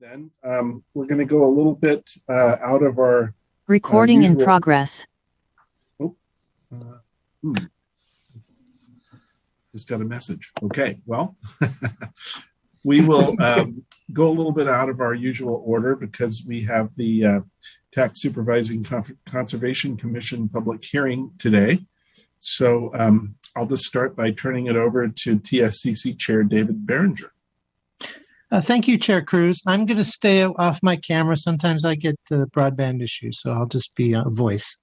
Then we're going to go a little bit out of our recording usual... in progress. Oh, just got a message. Okay, well, we will go a little bit out of our usual order because we have the Tax Supervising Conservation Commission public hearing today. So I'll just start by turning it over to TSCC Chair David Behringer. Thank you, Chair Cruz. I'm going to stay off my camera. Sometimes I get broadband issues, so I'll just be a voice.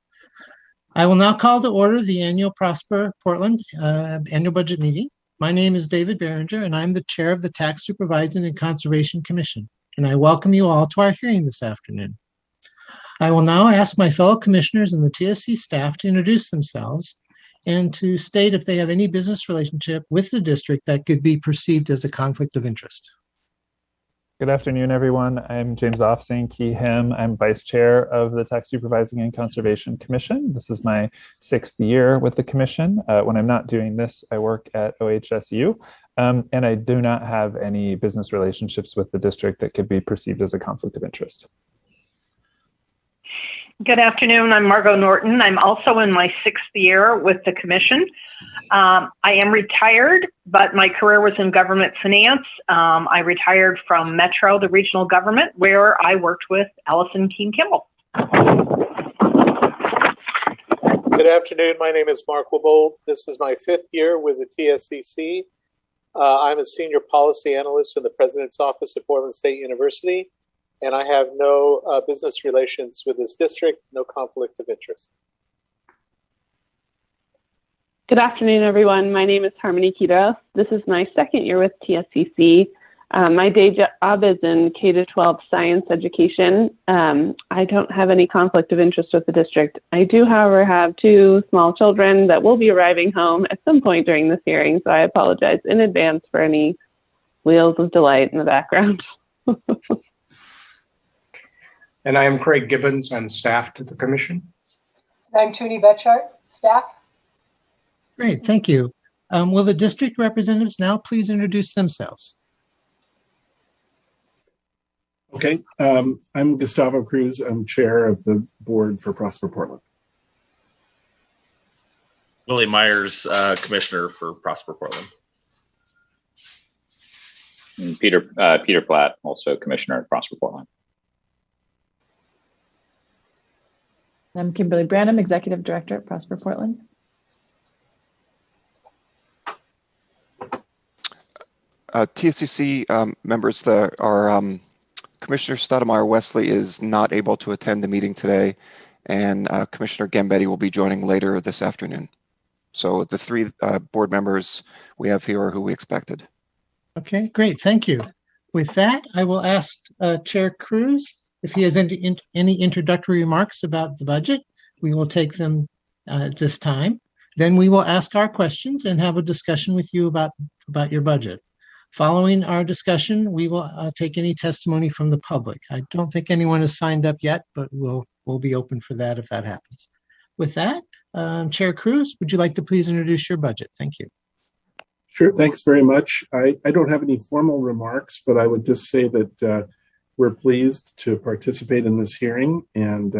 I will now call to order the annual Prosper Portland annual budget meeting. My name is David Behringer, and I'm the chair of the Tax Supervising and Conservation Commission, and I welcome you all to our hearing this afternoon. I will now ask my fellow commissioners and the TSC staff to introduce themselves and to state if they have any business relationship with the district that could be perceived as a conflict of interest. Good afternoon, everyone. I'm James Offsing, him. I'm vice chair of the Tax Supervising and Conservation Commission. This is my 6th year with the commission. When I'm not doing this, I work at OHSU, and I do not have any business relationships with the district that could be perceived as a conflict of interest. Good afternoon. I'm Margot Norton. I'm also in my 6th year with the commission. I am retired, but my career was in government finance. I retired from Metro, the regional government, where I worked with Allison Keene Kimball. Good afternoon. My name is Mark Wibold. This is my 5th year with the TSCC. I'm a senior policy analyst in the President's Office at Portland State University, and I have no business relations with this district, no conflict of interest. Good afternoon, everyone. My name is Harmony Kitos. This is my 2nd year with TSCC. My day job is in K-12 science education. I don't have any conflict of interest with the district. I do, however, have 2 small children that will be arriving home at some point during this hearing, so I apologize in advance for any wheels of delight in the background. And I am Craig Gibbons. I'm staff to the commission. I'm Toonie Betchart, staff. Great, thank you. Will the district representatives now please introduce themselves? Okay, I'm Gustavo Cruz. I'm chair of the board for Prosper Portland. Willie Myers, commissioner for Prosper Portland. And Peter Platt, also commissioner at Prosper Portland. I'm Kimberly Branham, executive director at Prosper Portland. TSCC members, our Commissioner Stoudemire Wesley is not able to attend the meeting today, and Commissioner Gambetti will be joining later this afternoon. So the 3 board members we have here are who we expected. Okay, great, thank you. With that, I will ask Chair Cruz if he has any introductory remarks about the budget. We will take them at this time. Then we will ask our questions and have a discussion with you about your budget. Following our discussion, we will take any testimony from the public. I don't think anyone has signed up yet, but we'll be open for that if that happens. With that, Chair Cruz, would you like to please introduce your budget? Thank you. Sure, thanks very much. I don't have any formal remarks, but I would just say that we're pleased to participate in this hearing, and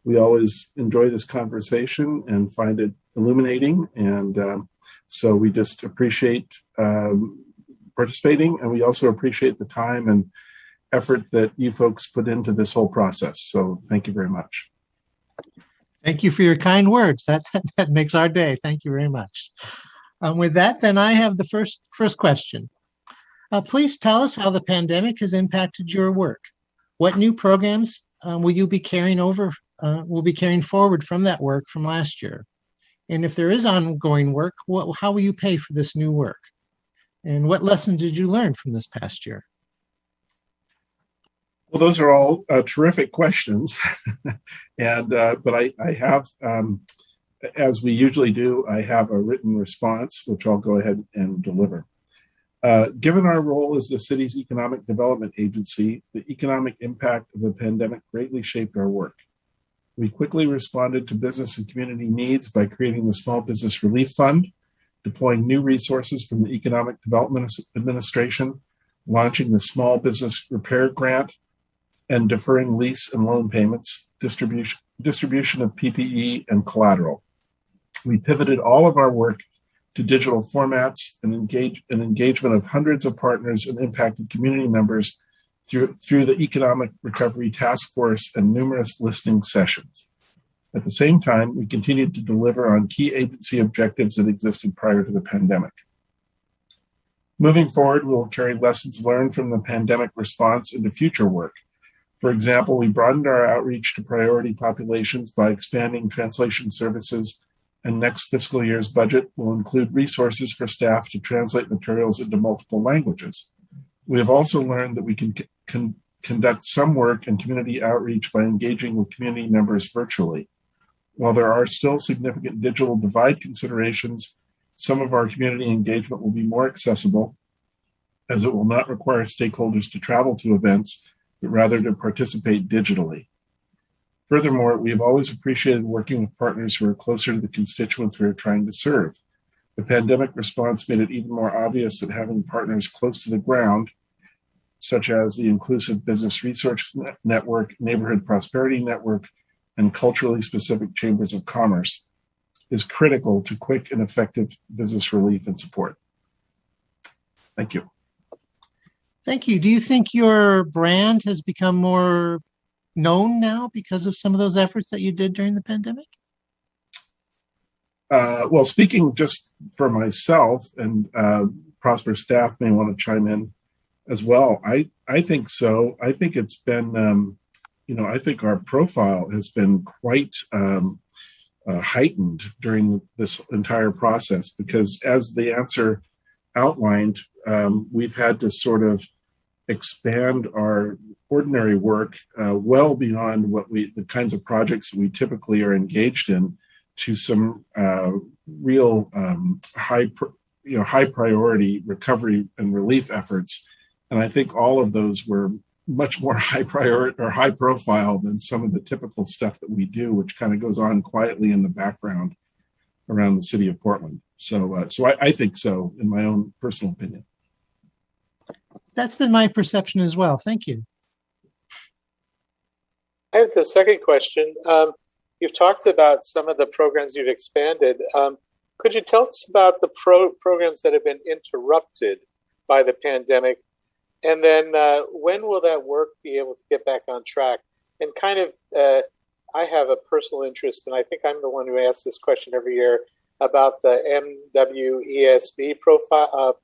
we always enjoy this conversation and find it illuminating. And so we just appreciate participating, and we also appreciate the time and effort that you folks put into this whole process. So thank you very much. Thank you for your kind words. That makes our day. Thank you very much. With that, then I have the first question. Please tell us how the pandemic has impacted your work. What new programs will you be carrying forward from that work from last year? And if there is ongoing work, how will you pay for this new work? And what lessons did you learn from this past year? Well, those are all terrific questions. And but I have, as we usually do, I have a written response, which I'll go ahead and deliver. Given our role as the city's economic development agency, the economic impact of the pandemic greatly shaped our work. We quickly responded to business and community needs by creating the Small Business Relief Fund, deploying new resources from the Economic Development Administration, launching the Small Business Repair Grant, and deferring lease and loan payments, distribution of PPE, and collateral. We pivoted all of our work to digital formats and engagement of hundreds of partners and impacted community members through the Economic Recovery Task Force and numerous listening sessions. At the same time, we continued to deliver on key agency objectives that existed prior to the pandemic. Moving forward, we will carry lessons learned from the pandemic response into future work. For example, we broadened our outreach to priority populations by expanding translation services, and next fiscal year's budget will include resources for staff to translate materials into multiple languages. We have also learned that we can conduct some work and community outreach by engaging with community members virtually. While there are still significant digital divide considerations, some of our community engagement will be more accessible, as it will not require stakeholders to travel to events, but rather to participate digitally. Furthermore, we have always appreciated working with partners who are closer to the constituents we are trying to serve. The pandemic response made it even more obvious that having partners close to the ground, such as the Inclusive Business Resource Network, Neighborhood Prosperity Network, and culturally specific chambers of commerce, is critical to quick and effective business relief and support. Thank you. Thank you. Do you think your brand has become more known now because of some of those efforts that you did during the pandemic? Well, speaking just for myself, and Prosper staff may want to chime in as well, I think so. I think it's been, I think our profile has been quite heightened during this entire process, because as the answer outlined, we've had to sort of expand our ordinary work well beyond what the kinds of projects that we typically are engaged in, to some real high priority recovery and relief efforts. And I think all of those were much more high priority or high profile than some of the typical stuff that we do, which kind of goes on quietly in the background around the city of Portland. So I think so, in my own personal opinion. That's been my perception as well. Thank you. I have the second question. You've talked about some of the programs you've expanded. Could you tell us about the programs that have been interrupted by the pandemic? And then when will that work be able to get back on track? And kind of, I have a personal interest, and I think I'm the one who asks this question every year, about the MWESB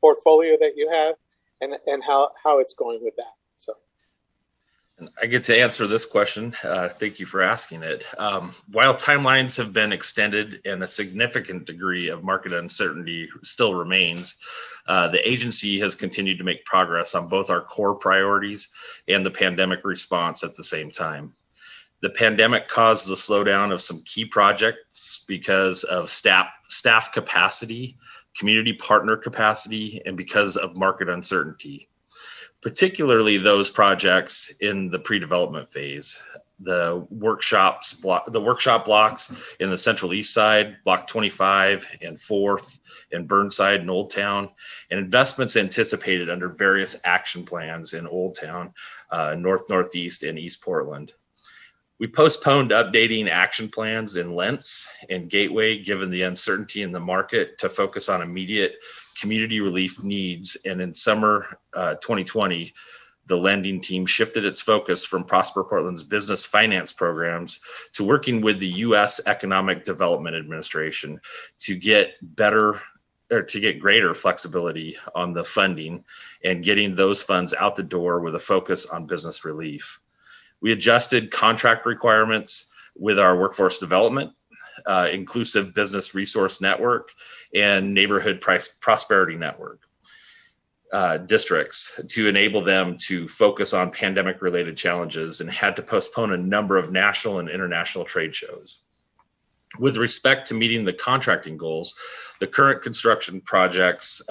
portfolio that you have, and how it's going with that. So. And I get to answer this question. Thank you for asking it. While timelines have been extended and a significant degree of market uncertainty still remains, the agency has continued to make progress on both our core priorities and the pandemic response at the same time. The pandemic caused the slowdown of some key projects because of staff capacity, community partner capacity, and because of market uncertainty. Particularly those projects in the pre-development phase, the workshop blocks in the Central East Side, Block 25 and 4th, and Burnside and Old Town, and investments anticipated under various action plans in Old Town, Northeast, and East Portland. We postponed updating action plans in Lentz and Gateway, given the uncertainty in the market, to focus on immediate community relief needs. And in summer 2020, the lending team shifted its focus from Prosper Portland's business finance programs to working with the U.S. Economic Development Administration to get greater flexibility on the funding and getting those funds out the door with a focus on business relief. We adjusted contract requirements with our workforce development, Inclusive Business Resource Network, and Neighborhood Prosperity Network districts to enable them to focus on pandemic-related challenges, and had to postpone a number of national and international trade shows. With respect to meeting the contracting goals, the current construction projects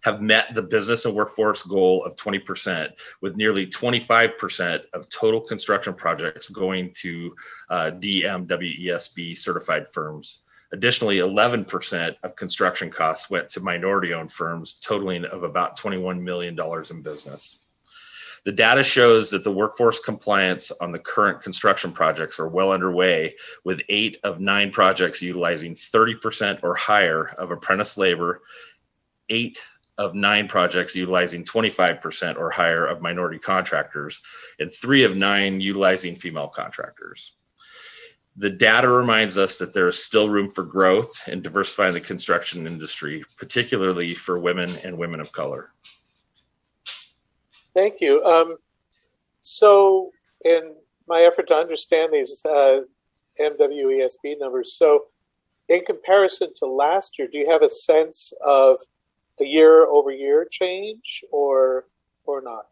have met the business and workforce goal of 20%, with nearly 25% of total construction projects going to DMWESB certified firms. Additionally, 11% of construction costs went to minority-owned firms, totaling of about $21 million in business. The data shows that the workforce compliance on the current construction projects are well underway, with 8 of 9 projects utilizing 30% or higher of apprentice labor, 8 of 9 projects utilizing 25% or higher of minority contractors, and 3 of 9 utilizing female contractors. The data reminds us that there is still room for growth and diversifying the construction industry, particularly for women and women of color. Thank you. So in my effort to understand these MWESB numbers, so in comparison to last year, do you have a sense of a year-over-year change or not?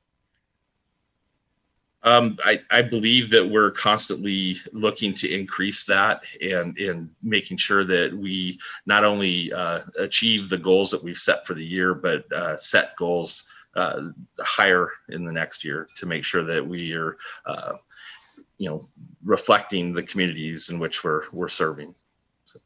I believe that we're constantly looking to increase that and making sure that we not only achieve the goals that we've set for the year, but set goals higher in the next year to make sure that we are, reflecting the communities in which we're serving. So.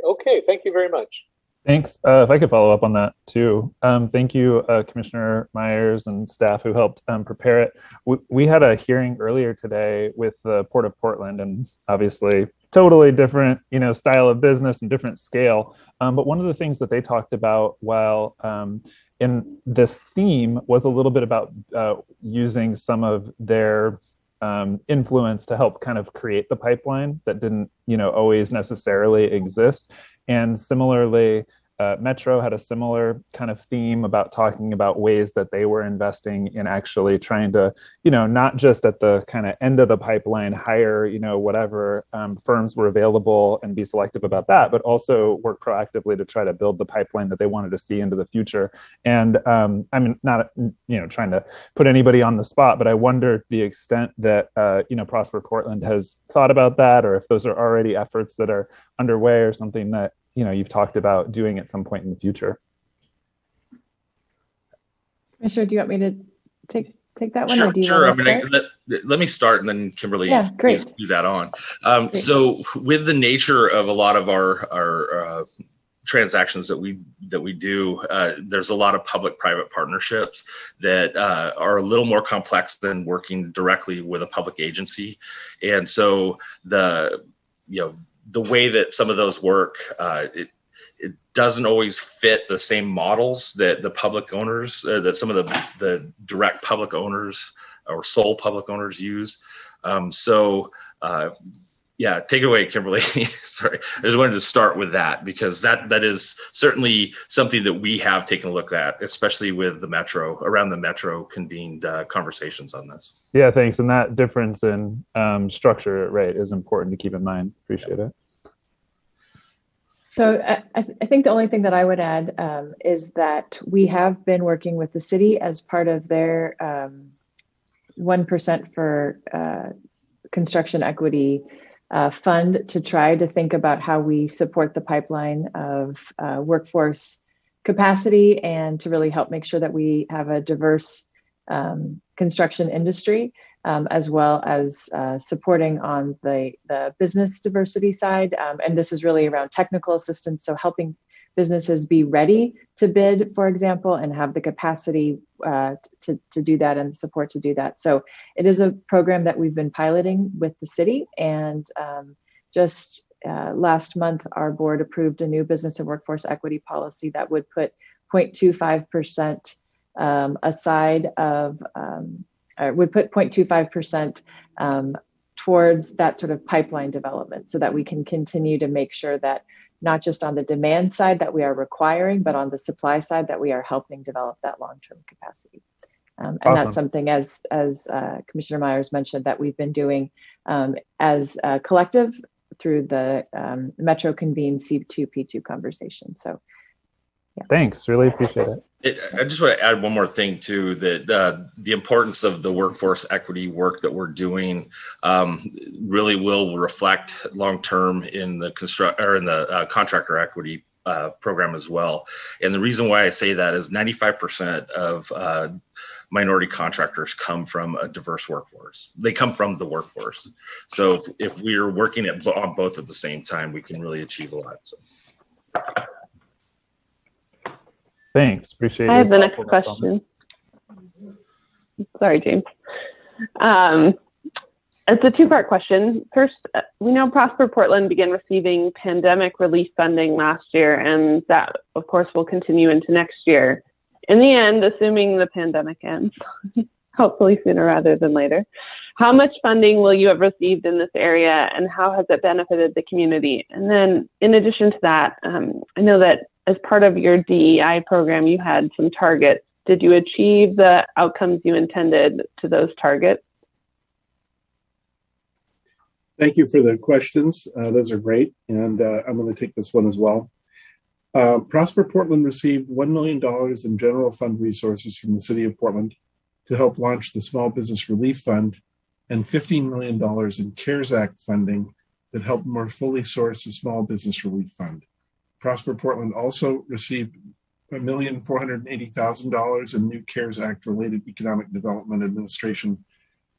Okay. Thank you very much. Thanks. If I could follow up on that too. Thank you, Commissioner Myers and staff who helped prepare it. We had a hearing earlier today with the Port of Portland, and obviously totally different, style of business and different scale. But one of the things that they talked about while in this theme was a little bit about using some of their influence to help kind of create the pipeline that didn't, always necessarily exist. And similarly, Metro had a similar kind of theme about talking about ways that they were investing in actually trying to, not just at the kind of end of the pipeline, hire, whatever firms were available and be selective about that, but also work proactively to try to build the pipeline that they wanted to see into the future. And I'm not, trying to put anybody on the spot, but I wonder the extent that, Prosper Portland has thought about that, or if those are already efforts that are underway or something that, you've talked about doing at some point in the future. Commissioner, do you want me to take that one? Sure, or do you sure. want to Let me start, and then Kimberly, great. do that on. So with the nature of a lot of our transactions that we do, there's a lot of public-private partnerships that are a little more complex than working directly with a public agency. And so the way that some of those work, it doesn't always fit the same models that the public owners, that some of the direct public owners or sole public owners use. Take it away, Kimberly. Sorry, I just wanted to start with that because that is certainly something that we have taken a look at, especially with the Metro, around the Metro convened conversations on this. Yeah, thanks. And that difference in structure, right, is important to keep in mind. Appreciate it. So I think the only thing that I would add is that we have been working with the city as part of their 1% for construction equity fund to try to think about how we support the pipeline of workforce capacity and to really help make sure that we have a diverse construction industry, as well as supporting on the business diversity side. And this is really around technical assistance, so helping businesses be ready to bid, for example, and have the capacity to do that and support to do that. So it is a program that we've been piloting with the city. And just last month, our board approved a new business and workforce equity policy that would put 0.25% aside of, would put 0.25% towards that sort of pipeline development so that we can continue to make sure that not just on the demand side that we are requiring, but on the supply side that we are helping develop that long-term capacity. And Awesome. That's something, as Commissioner Myers mentioned, that we've been doing as a collective through the Metro convened C2P2 conversation. So, yeah. Thanks, really appreciate it. I just want to add one more thing too, that the importance of the workforce equity work that we're doing really will reflect long-term in the contractor equity program as well. And the reason why I say that is 95% of minority contractors come from a diverse workforce. They come from the workforce. So if we're working on both at the same time, we can really achieve a lot. So. Thanks, appreciate it. I have the next question. Sorry, James. It's a two-part question. First, we know Prosper Portland began receiving pandemic relief funding last year, and that, of course, will continue into next year. In the end, assuming the pandemic ends, hopefully sooner rather than later, how much funding will you have received in this area, and how has it benefited the community? And then, in addition to that, I know that as part of your DEI program, you had some targets. Did you achieve the outcomes you intended to those targets? Thank you for the questions. Those are great. And I'm going to take this one as well. Prosper Portland received $1 million in general fund resources from the City of Portland to help launch the Small Business Relief Fund and $15 million in CARES Act funding that helped more fully source the Small Business Relief Fund. Prosper Portland also received $1,480,000 in new CARES Act related Economic Development Administration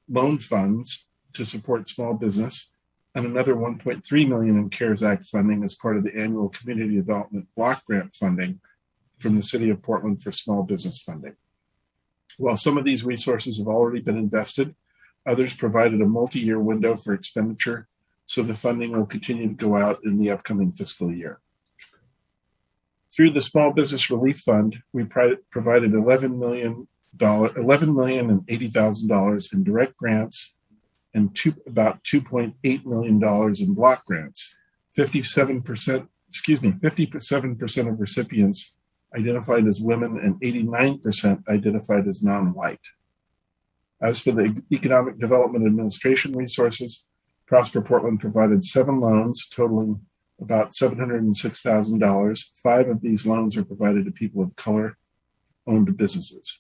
loan funds to support small business, and another $1.3 million in CARES Act funding as part of the annual Community Development Block Grant funding from the City of Portland for small business funding. While some of these resources have already been invested, others provided a multi-year window for expenditure, so the funding will continue to go out in the upcoming fiscal year. Through the Small Business Relief Fund, we provided $11,080,000 in direct grants and about $2.8 million in block grants. 57% of recipients identified as women and 89% identified as non-white. As for the Economic Development Administration resources, Prosper Portland provided 7 loans totaling about $706,000. 5 of these loans are provided to people of color-owned businesses.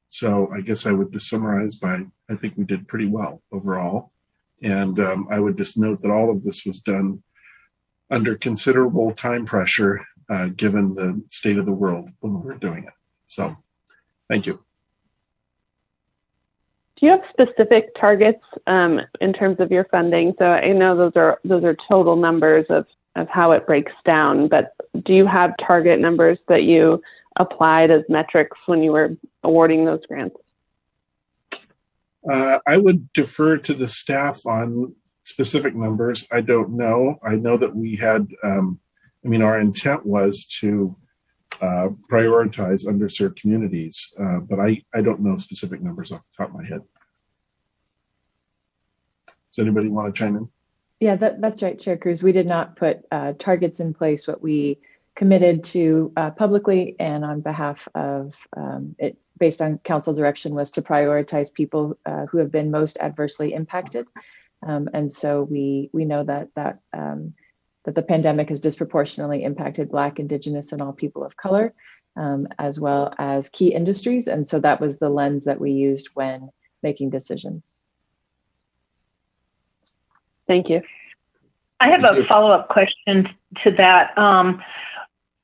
So I guess I would just summarize by, I think we did pretty well overall. And I would just note that all of this was done under considerable time pressure, given the state of the world when we were doing it. So thank you. Do you have specific targets in terms of your funding? So I know those are total numbers of how it breaks down, but do you have target numbers that you applied as metrics when you were awarding those grants? I would defer to the staff on specific numbers. I don't know. I know that we had, our intent was to prioritize underserved communities, but I don't know specific numbers off the top of my head. Does anybody want to chime in? Yeah, that's right, Chair Cruz. We did not put targets in place. What we committed to publicly and on behalf of it, based on council direction, was to prioritize people who have been most adversely impacted. And so we know that the pandemic has disproportionately impacted Black, Indigenous, and all people of color, as well as key industries. And so that was the lens that we used when making decisions. Thank you. I have a follow-up question to that.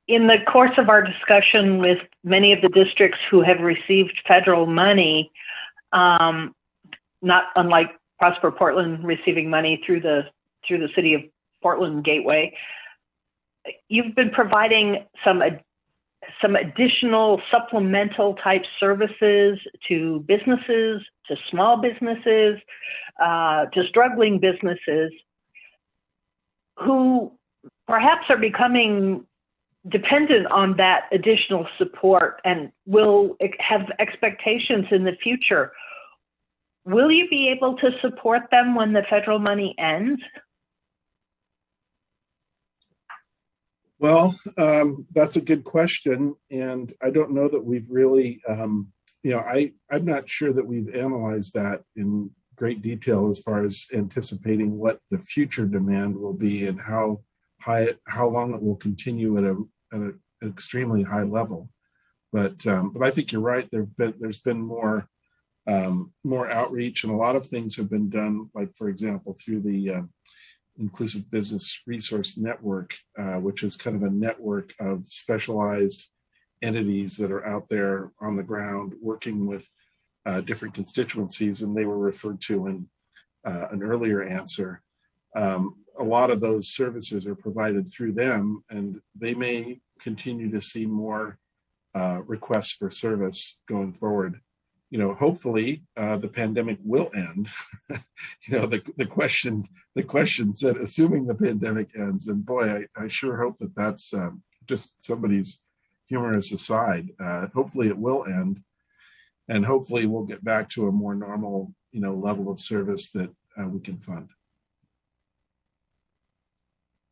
In the course of our discussion with many of the districts who have received federal money, not unlike Prosper Portland receiving money through the City of Portland Gateway, you've been providing some additional supplemental type services to businesses, to small businesses, to struggling businesses who perhaps are becoming dependent on that additional support and will have expectations in the future. Will you be able to support them when the federal money ends? Well, that's a good question. And I don't know that we've really, I'm not sure that we've analyzed that in great detail as far as anticipating what the future demand will be and how long it will continue at an extremely high level. But I think you're right. There's been more outreach, and a lot of things have been done, like, for example, through the Inclusive Business Resource Network, which is kind of a network of specialized entities that are out there on the ground working with different constituencies, and they were referred to in an earlier answer. A lot of those services are provided through them, and they may continue to see more requests for service going forward. Hopefully the pandemic will end. The question said, assuming the pandemic ends, and boy, I sure hope that that's just somebody's humorous aside. Hopefully it will end, and hopefully we'll get back to a more normal, level of service that we can fund.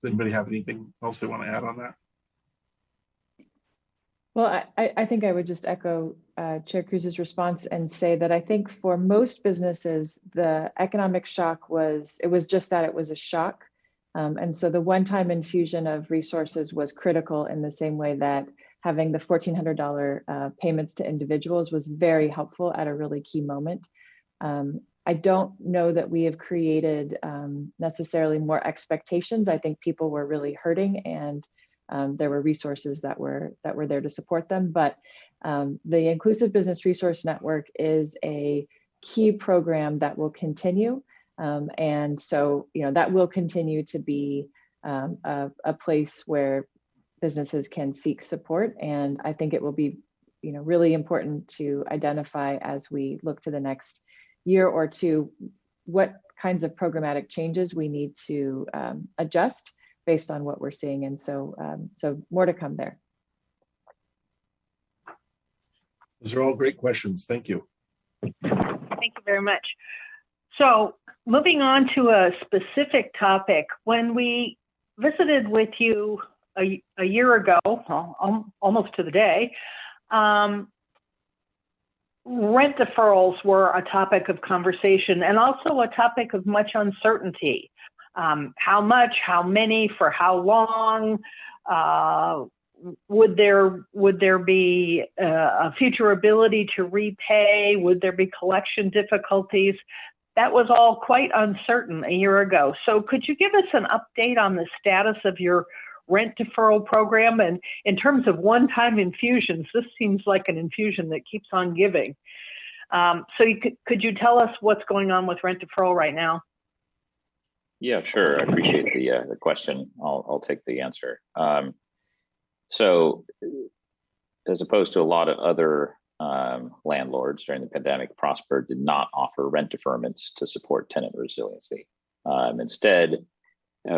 Does anybody have anything else they want to add on that? Well, I think I would just echo Chair Cruz's response and say that I think for most businesses, the economic shock was just that, it was a shock. And so the one-time infusion of resources was critical, in the same way that having the $1,400 payments to individuals was very helpful at a really key moment. I don't know that we have created necessarily more expectations. I think people were really hurting, and there were resources that were there to support them. But the Inclusive Business Resource Network is a key program that will continue. And so, that will continue to be a place where businesses can seek support. And I think it will be, really important to identify, as we look to the next year or two, what kinds of programmatic changes we need to adjust based on what we're seeing. And so, more to come there. Those are all great questions. Thank you. Thank you very much. So moving on to a specific topic, when we visited with you a year ago, almost to the day, rent deferrals were a topic of conversation, and also a topic of much uncertainty. How much, how many, for how long? Would there be a future ability to repay? Would there be collection difficulties? That was all quite uncertain a year ago. So could you give us an update on the status of your rent deferral program? And in terms of one-time infusions, this seems like an infusion that keeps on giving. Could you tell us what's going on with rent deferral right now? Yeah, sure. I appreciate the question. I'll take the answer. So, as opposed to a lot of other landlords during the pandemic, Prosper did not offer rent deferments to support tenant resiliency. Instead,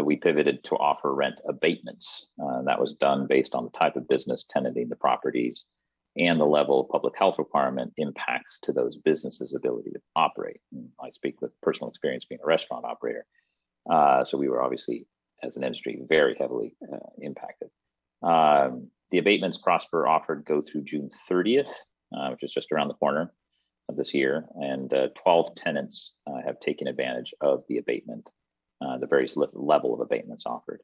we pivoted to offer rent abatements. That was done based on the type of business tenanting the properties and the level of public health requirement impacts to those businesses' ability to operate. And I speak with personal experience being a restaurant operator. So we were obviously, as an industry, very heavily impacted. The abatements Prosper offered go through June 30th, which is just around the corner of this year, and 12 tenants have taken advantage of the abatement, the various level of abatements offered.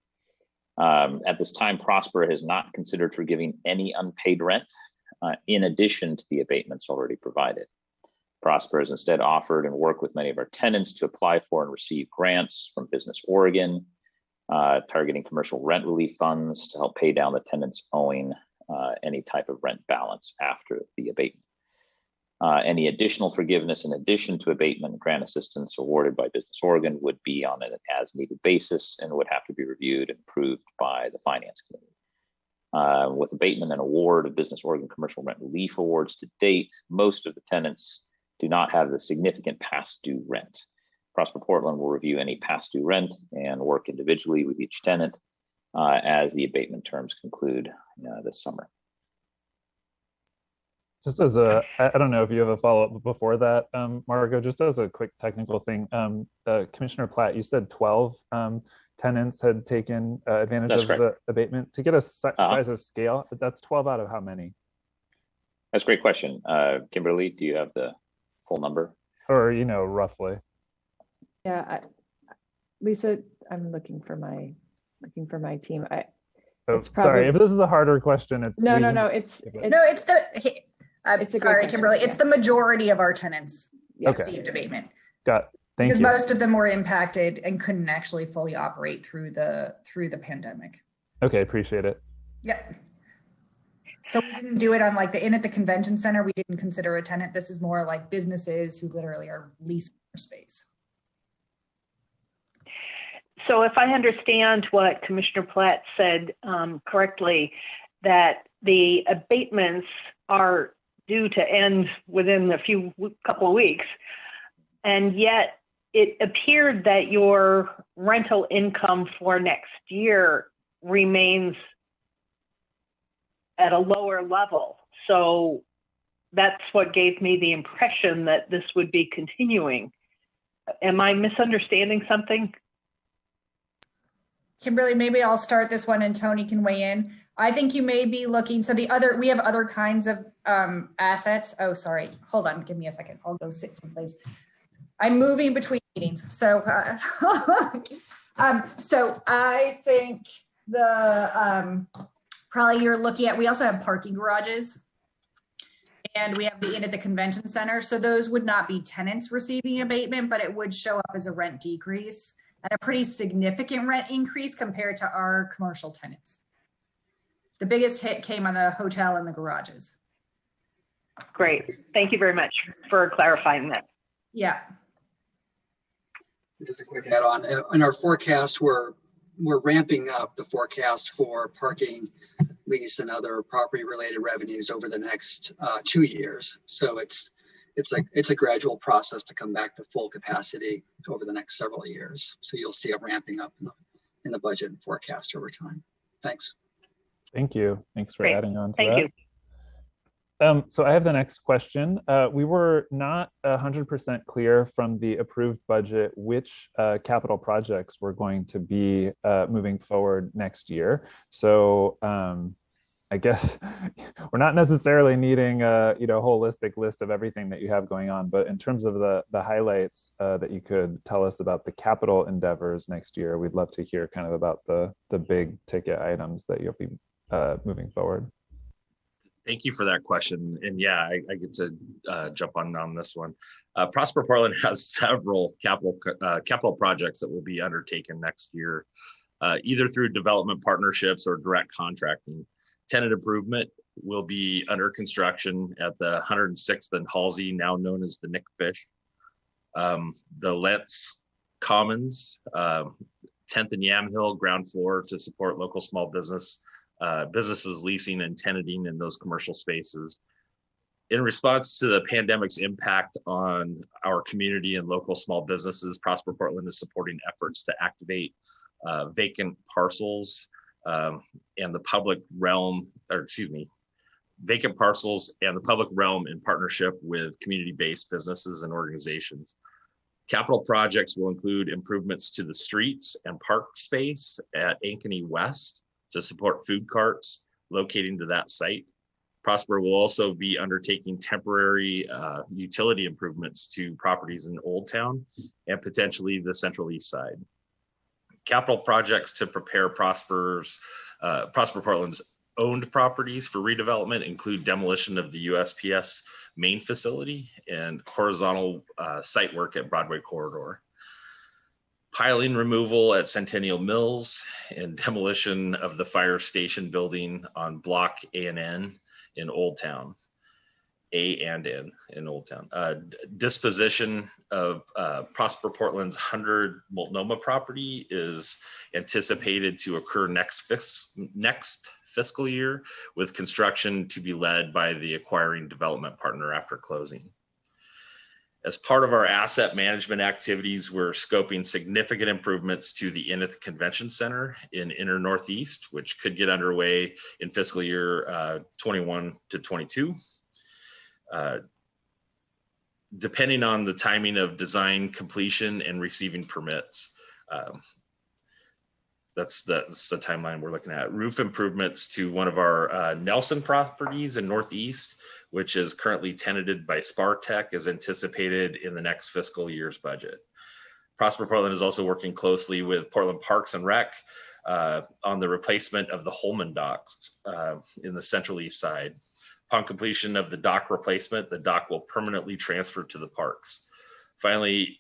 At this time, Prosper has not considered forgiving any unpaid rent in addition to the abatements already provided. Prosper has instead offered and worked with many of our tenants to apply for and receive grants from Business Oregon, targeting commercial rent relief funds to help pay down the tenants owing any type of rent balance after the abatement. Any additional forgiveness in addition to abatement grant assistance awarded by Business Oregon would be on an as-needed basis and would have to be reviewed and approved by the Finance Committee. With abatement and award of Business Oregon commercial rent relief awards to date, most of the tenants do not have the significant past due rent. Prosper Portland will review any past due rent and work individually with each tenant as the abatement terms conclude this summer. Just as I don't know if you have a follow-up before that, Margot, just as a quick technical thing, Commissioner Platt, you said 12 tenants had taken advantage of the abatement. To get a size of scale, that's 12 out of how many? That's a great question. Kimberly, do you have the full number? Or, roughly. Yeah, Lisa, I'm looking for my team. Sorry, if this is a harder question, it's no. Sorry, Kimberly. It's the majority of our tenants received abatement. Thank you. Because most of them were impacted and couldn't actually fully operate through the pandemic. Okay, appreciate it. Yep. So we didn't do it on like the Inn at the Convention Center. We didn't consider a tenant. This is more like businesses who literally are leasing their space. So if I understand what Commissioner Platt said correctly, that the abatements are due to end within a couple of weeks, and yet it appeared that your rental income for next year remains at a lower level. So that's what gave me the impression that this would be continuing. Am I misunderstanding something? Kimberly, maybe I'll start this one and Tony can weigh in. I think you may be looking, so we have other kinds of assets. Oh, sorry. Hold on. Give me a second. I'll go sit someplace. I'm moving between meetings. So, so I think probably you're looking at, we also have parking garages and we have the Inn at the Convention Center. So those would not be tenants receiving abatement, but it would show up as a rent decrease and a pretty significant rent increase compared to our commercial tenants. The biggest hit came on the hotel and the garages. Great. Thank you very much for clarifying that. Yeah. Just a quick add on. In our forecast, we're ramping up the forecast for parking, lease, and other property related revenues over the next 2 years. So it's a gradual process to come back to full capacity over the next several years. So you'll see a ramping up in the budget and forecast over time. Thanks. Thank you. Thanks for Great. adding on to Thank that. you. So I have the next question. We were not 100% clear from the approved budget which capital projects were going to be moving forward next year. So I guess we're not necessarily needing a holistic list of everything that you have going on, but in terms of the highlights that you could tell us about the capital endeavors next year, we'd love to hear kind of about the big ticket items that you'll be moving forward. Thank you for that question. And yeah, I get to jump on this one. Prosper Portland has several capital projects that will be undertaken next year, either through development partnerships or direct contracting. Tenant improvement will be under construction at the 106th and Halsey, now known as the Nick Fish. The Letts Commons, 10th and Yamhill ground floor to support local small businesses leasing and tenanting in those commercial spaces. In response to the pandemic's impact on our community and local small businesses, Prosper Portland is supporting efforts to activate vacant parcels and the public realm, vacant parcels and the public realm in partnership with community-based businesses and organizations. Capital projects will include improvements to the streets and park space at Ankeny West to support food carts locating to that site. Prosper will also be undertaking temporary utility improvements to properties in Old Town and potentially the Central East Side. Capital projects to prepare Prosper Portland's owned properties for redevelopment include demolition of the USPS main facility and horizontal site work at Broadway Corridor. Piling removal at Centennial Mills and demolition of the fire station building on Block A and N in Old Town. A and N in Old Town. Disposition of Prosper Portland's 100 Multnomah property is anticipated to occur next fiscal year, with construction to be led by the acquiring development partner after closing. As part of our asset management activities, we're scoping significant improvements to the Inn at the Convention Center in Inner Northeast, which could get underway in fiscal year 21 to 22. Depending on the timing of design completion and receiving permits. That's the timeline we're looking at. Roof improvements to one of our Nelson properties in Northeast, which is currently tenanted by Spartech, is anticipated in the next fiscal year's budget. Prosper Portland is also working closely with Portland Parks and Rec on the replacement of the Holman docks in the Central East Side. Upon completion of the dock replacement, the dock will permanently transfer to the parks. Finally,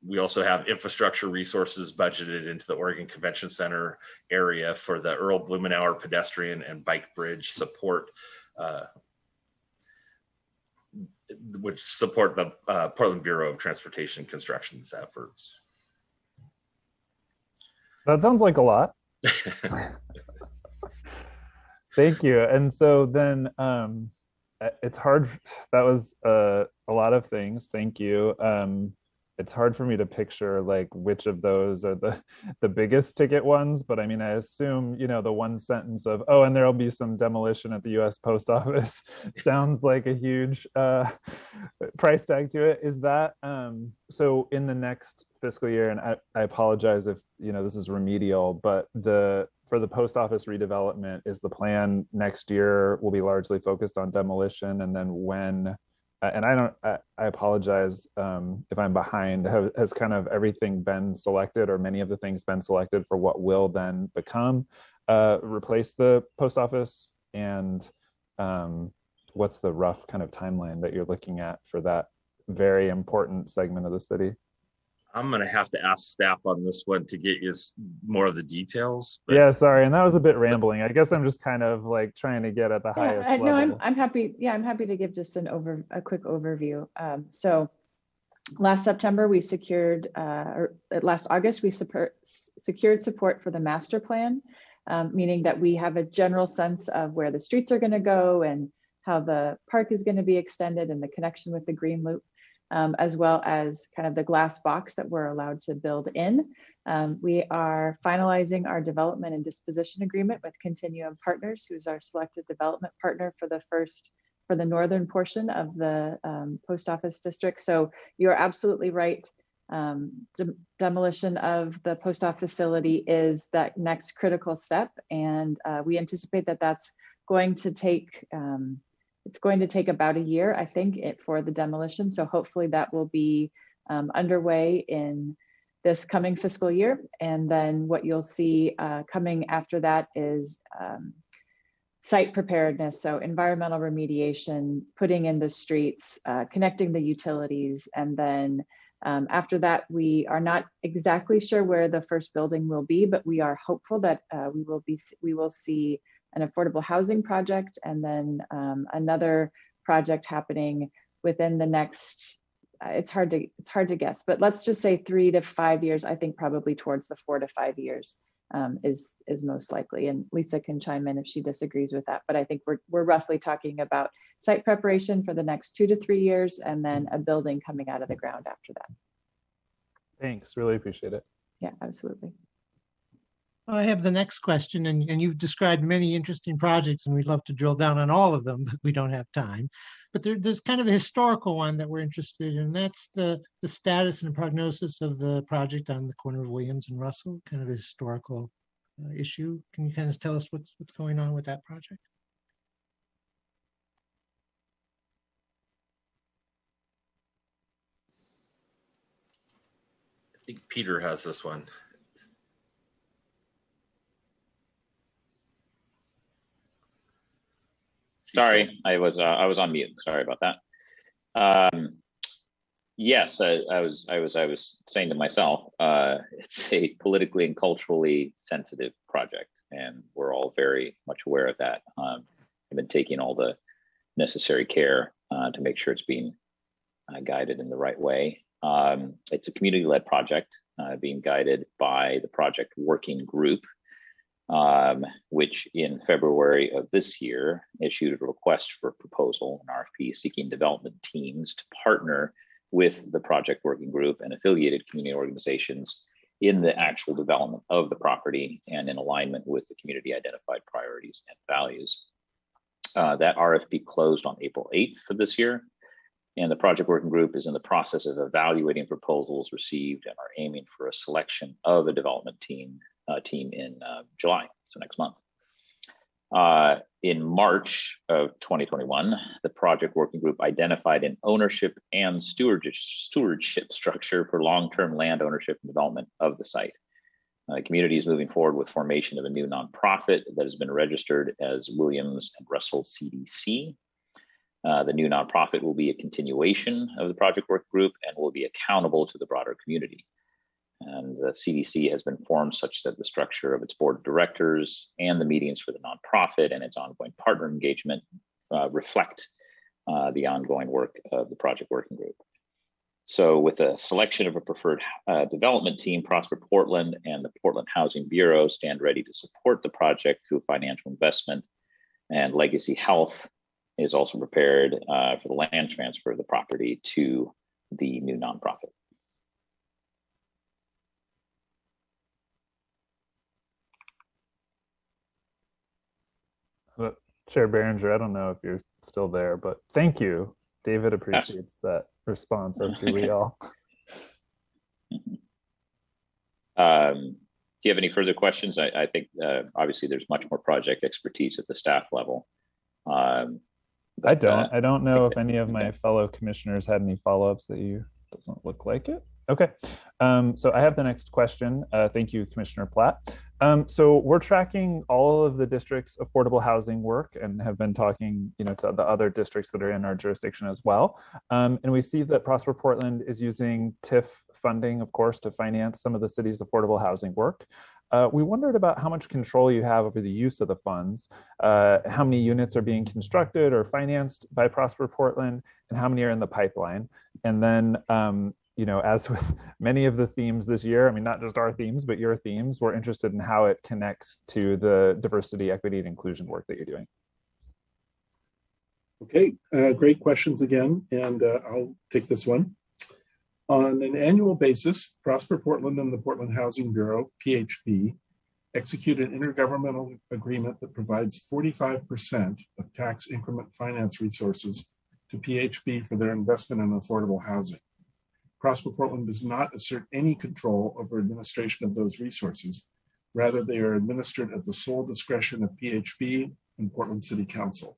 we also have infrastructure resources budgeted into the Oregon Convention Center area for the Earl Blumenauer pedestrian and bike bridge support, which support the Portland Bureau of Transportation construction's efforts. That sounds like a lot. Thank you. And so then it's hard. That was a lot of things. Thank you. It's hard for me to picture like which of those are the biggest ticket ones, but I mean, I assume, you know, the one sentence of, oh, and there'll be some demolition at the US Post Office sounds like a huge price tag to it. Is that, so in the next fiscal year, and I apologize if, you know, this is remedial, but for the post office redevelopment, is the plan next year will be largely focused on demolition, and then when, and I apologize if I'm behind, has kind of everything been selected, or many of the things been selected for what will then become replace the post office? And what's the rough kind of timeline that you're looking at for that very important segment of the city? I'm going to have to ask staff on this one to get you more of the details. But... Yeah, sorry. And that was a bit rambling. I guess I'm just kind of like trying to get at the highest level. No, I'm happy. Yeah, I'm happy to give just a quick overview. So last September, we secured, or last August, we secured support for the master plan, meaning that we have a general sense of where the streets are going to go and how the park is going to be extended and the connection with the green loop. As well as kind of the glass box that we're allowed to build in. We are finalizing our development and disposition agreement with Continuum Partners, who's our selected development partner for the northern portion of the post office district. So you're absolutely right. Demolition of the post office facility is that next critical step. And we anticipate that that's going to take it's going to take about a year, I think, for the demolition. So hopefully that will be underway in this coming fiscal year. And then what you'll see coming after that is site preparedness. So environmental remediation, putting in the streets, connecting the utilities. And then after that, we are not exactly sure where the first building will be, but we are hopeful that we will see an affordable housing project, and then another project happening within the next, it's hard to guess, but let's just say 3 to 5 years. I think probably towards the 4 to 5 years is most likely. And Lisa can chime in if she disagrees with that, but I think we're roughly talking about site preparation for the next 2 to 3 years, and then a building coming out of the ground after that. Thanks, really appreciate it. Yeah, absolutely. I have the next question, and you've described many interesting projects, and we'd love to drill down on all of them, but we don't have time. But there's kind of a historical one that we're interested in, and that's the status and prognosis of the project on the corner of Williams and Russell, kind of a historical issue. Can you kind of tell us what's going on with that project? I think Peter has this one. Sorry, I was on mute. Sorry about that. Yes, I was saying to myself, it's a politically and culturally sensitive project, and we're all very much aware of that. I've been taking all the necessary care to make sure it's being guided in the right way. It's a community-led project being guided by the project working group, which in February of this year issued a request for proposal, an RFP, seeking development teams to partner with the project working group and affiliated community organizations in the actual development of the property and in alignment with the community identified priorities and values. That RFP closed on April 8th of this year, and the project working group is in the process of evaluating proposals received and are aiming for a selection of a development team in July, so next month. In March of 2021, the project working group identified an ownership and stewardship structure for long-term land ownership and development of the site. The community is moving forward with formation of a new nonprofit that has been registered as Williams and Russell CDC. The new nonprofit will be a continuation of the project work group and will be accountable to the broader community. And the CDC has been formed such that the structure of its board of directors and the meetings for the nonprofit and its ongoing partner engagement reflect the ongoing work of the project working group. So with a selection of a preferred development team, Prosper Portland and the Portland Housing Bureau stand ready to support the project through financial investment, and Legacy Health is also prepared for the land transfer of the property to the new nonprofit. Chair Behringer, I don't know if you're still there, but thank you. David appreciates that response, as do we all. Do you have any further questions? I think obviously there's much more project expertise at the staff level. I don't know if any of my fellow commissioners had any follow-ups that you, doesn't look like it. Okay, so I have the next question. Thank you, Commissioner Platt. So we're tracking all of the district's affordable housing work and have been talking, to the other districts that are in our jurisdiction as well. And we see that Prosper Portland is using TIF funding, of course, to finance some of the city's affordable housing work. We wondered about how much control you have over the use of the funds, how many units are being constructed or financed by Prosper Portland, and how many are in the pipeline. And then, as with many of the themes this year, I mean, not just our themes, but your themes, we're interested in how it connects to the diversity, equity, and inclusion work that you're doing. Okay, great questions again, and I'll take this one. On an annual basis, Prosper Portland and the Portland Housing Bureau, PHB, execute an intergovernmental agreement that provides 45% of tax increment finance resources to PHB for their investment in affordable housing. Prosper Portland does not assert any control over administration of those resources. Rather, they are administered at the sole discretion of PHB and Portland City Council.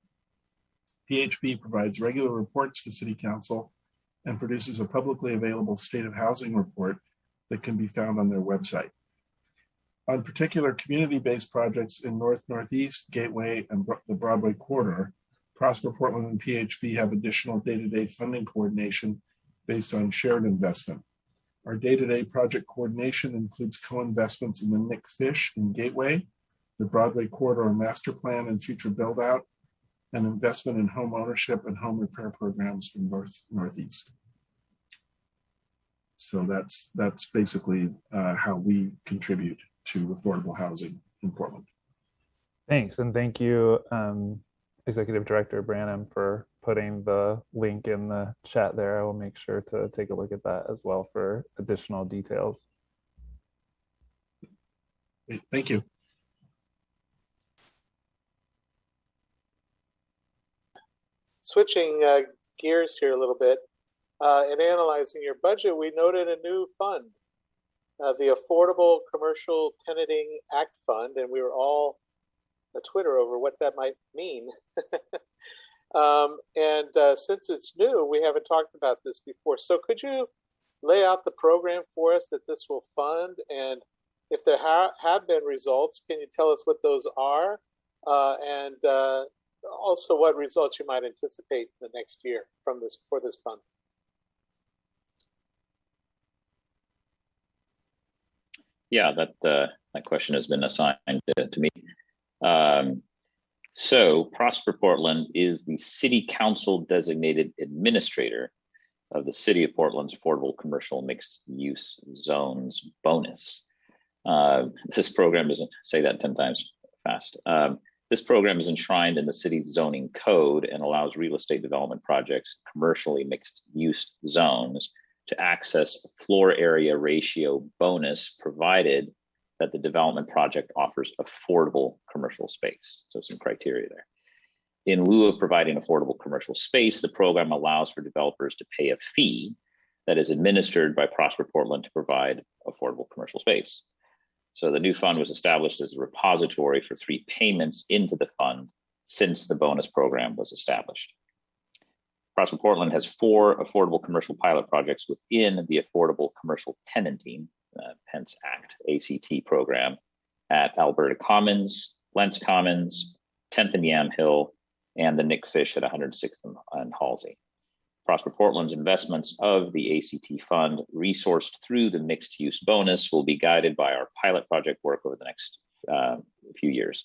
PHB provides regular reports to City Council and produces a publicly available state of housing report that can be found on their website. On particular community-based projects in North, Northeast, Gateway, and the Broadway corridor, Prosper Portland and PHB have additional day-to-day funding coordination based on shared investment. Our day-to-day project coordination includes co-investments in the Nick Fish in Gateway, the Broadway corridor master plan and future build-out, and investment in home ownership and home repair programs in North, Northeast. So that's basically how we contribute to affordable housing in Portland. Thanks, and thank you, Executive Director Branham, for putting the link in the chat there. I will make sure to take a look at that as well for additional details. Great, thank you. Switching gears here a little bit, in analyzing your budget, we noted a new fund, the Affordable Commercial Tenanting Act Fund, and we were all a Twitter over what that might mean. Since it's new, we haven't talked about this before. So could you lay out the program for us that this will fund? And if there have been results, can you tell us what those are? And also what results you might anticipate the next year for this fund? Yeah, that question has been assigned to me. So Prosper Portland is the City Council designated administrator of the City of Portland's Affordable Commercial Mixed Use Zones bonus. This program isn't, say that 10 times fast. This program is enshrined in the city's zoning code and allows real estate development projects, commercially mixed use zones, to access a floor area ratio bonus provided that the development project offers affordable commercial space. So some criteria there. In lieu of providing affordable commercial space, the program allows for developers to pay a fee that is administered by Prosper Portland to provide affordable commercial space. So the new fund was established as a repository for 3 payments into the fund since the bonus program was established. Prosper Portland has 4 affordable commercial pilot projects within the Affordable Commercial Tenanting, Pence Act, ACT program at Alberta Commons, Lentz Commons, 10th and Yam Hill, and the Nick Fish at 106th and Halsey. Prosper Portland's investments of the ACT fund resourced through the mixed use bonus will be guided by our pilot project work over the next few years.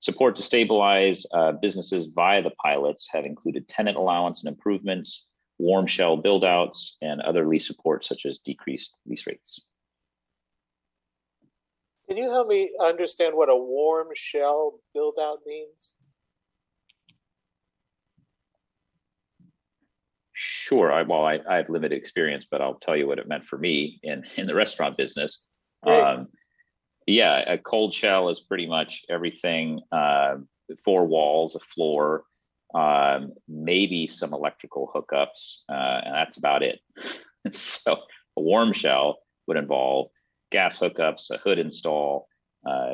Support to stabilize businesses via the pilots have included tenant allowance and improvements, warm shell build-outs, and other lease support such as decreased lease rates. Can you help me understand what a warm shell build-out means? Sure. I have limited experience, but I'll tell you what it meant for me in the restaurant business. Yeah, a cold shell is pretty much everything, 4 walls, a floor, maybe some electrical hookups, and that's about it. So a warm shell would involve gas hookups, a hood install,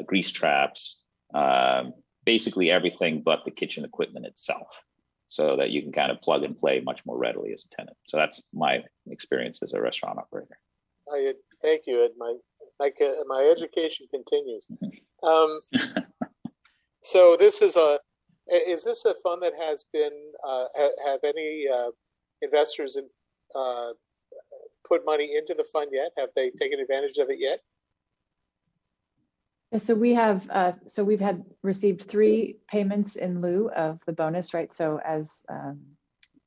grease traps, basically everything but the kitchen equipment itself, so that you can kind of plug and play much more readily as a tenant. So that's my experience as a restaurant operator. Thank you, Ed. My education continues. So is this a fund that has been, have any investors put money into the fund yet? Have they taken advantage of it yet? So we've had received 3 payments in lieu of the bonus, right? So as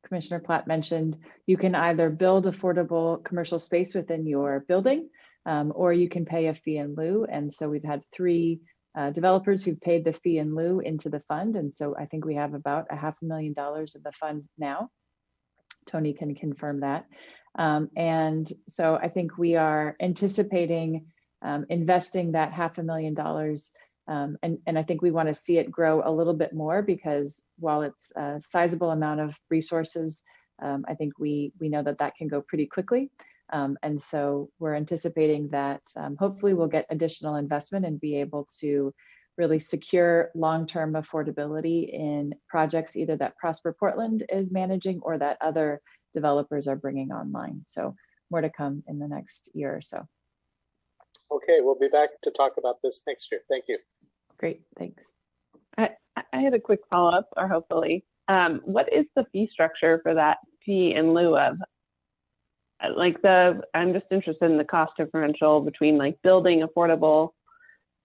Commissioner Platt mentioned, you can either build affordable commercial space within your building, or you can pay a fee in lieu. And so we've had 3 developers who've paid the fee in lieu into the fund. And so I think we have about $500,000 of the fund now. Tony can confirm that. And so I think we are anticipating investing that $500,000. And I think we want to see it grow a little bit more, because while it's a sizable amount of resources, I think we know that can go pretty quickly. And so we're anticipating that hopefully we'll get additional investment and be able to really secure long-term affordability in projects either that Prosper Portland is managing or that other developers are bringing online. So more to come in the next year or so. Okay, we'll be back to talk about this next year. Thank you. Great, thanks. I had a quick follow-up, or hopefully. What is the fee structure for that fee in lieu of? I'm just interested in the cost differential between like building affordable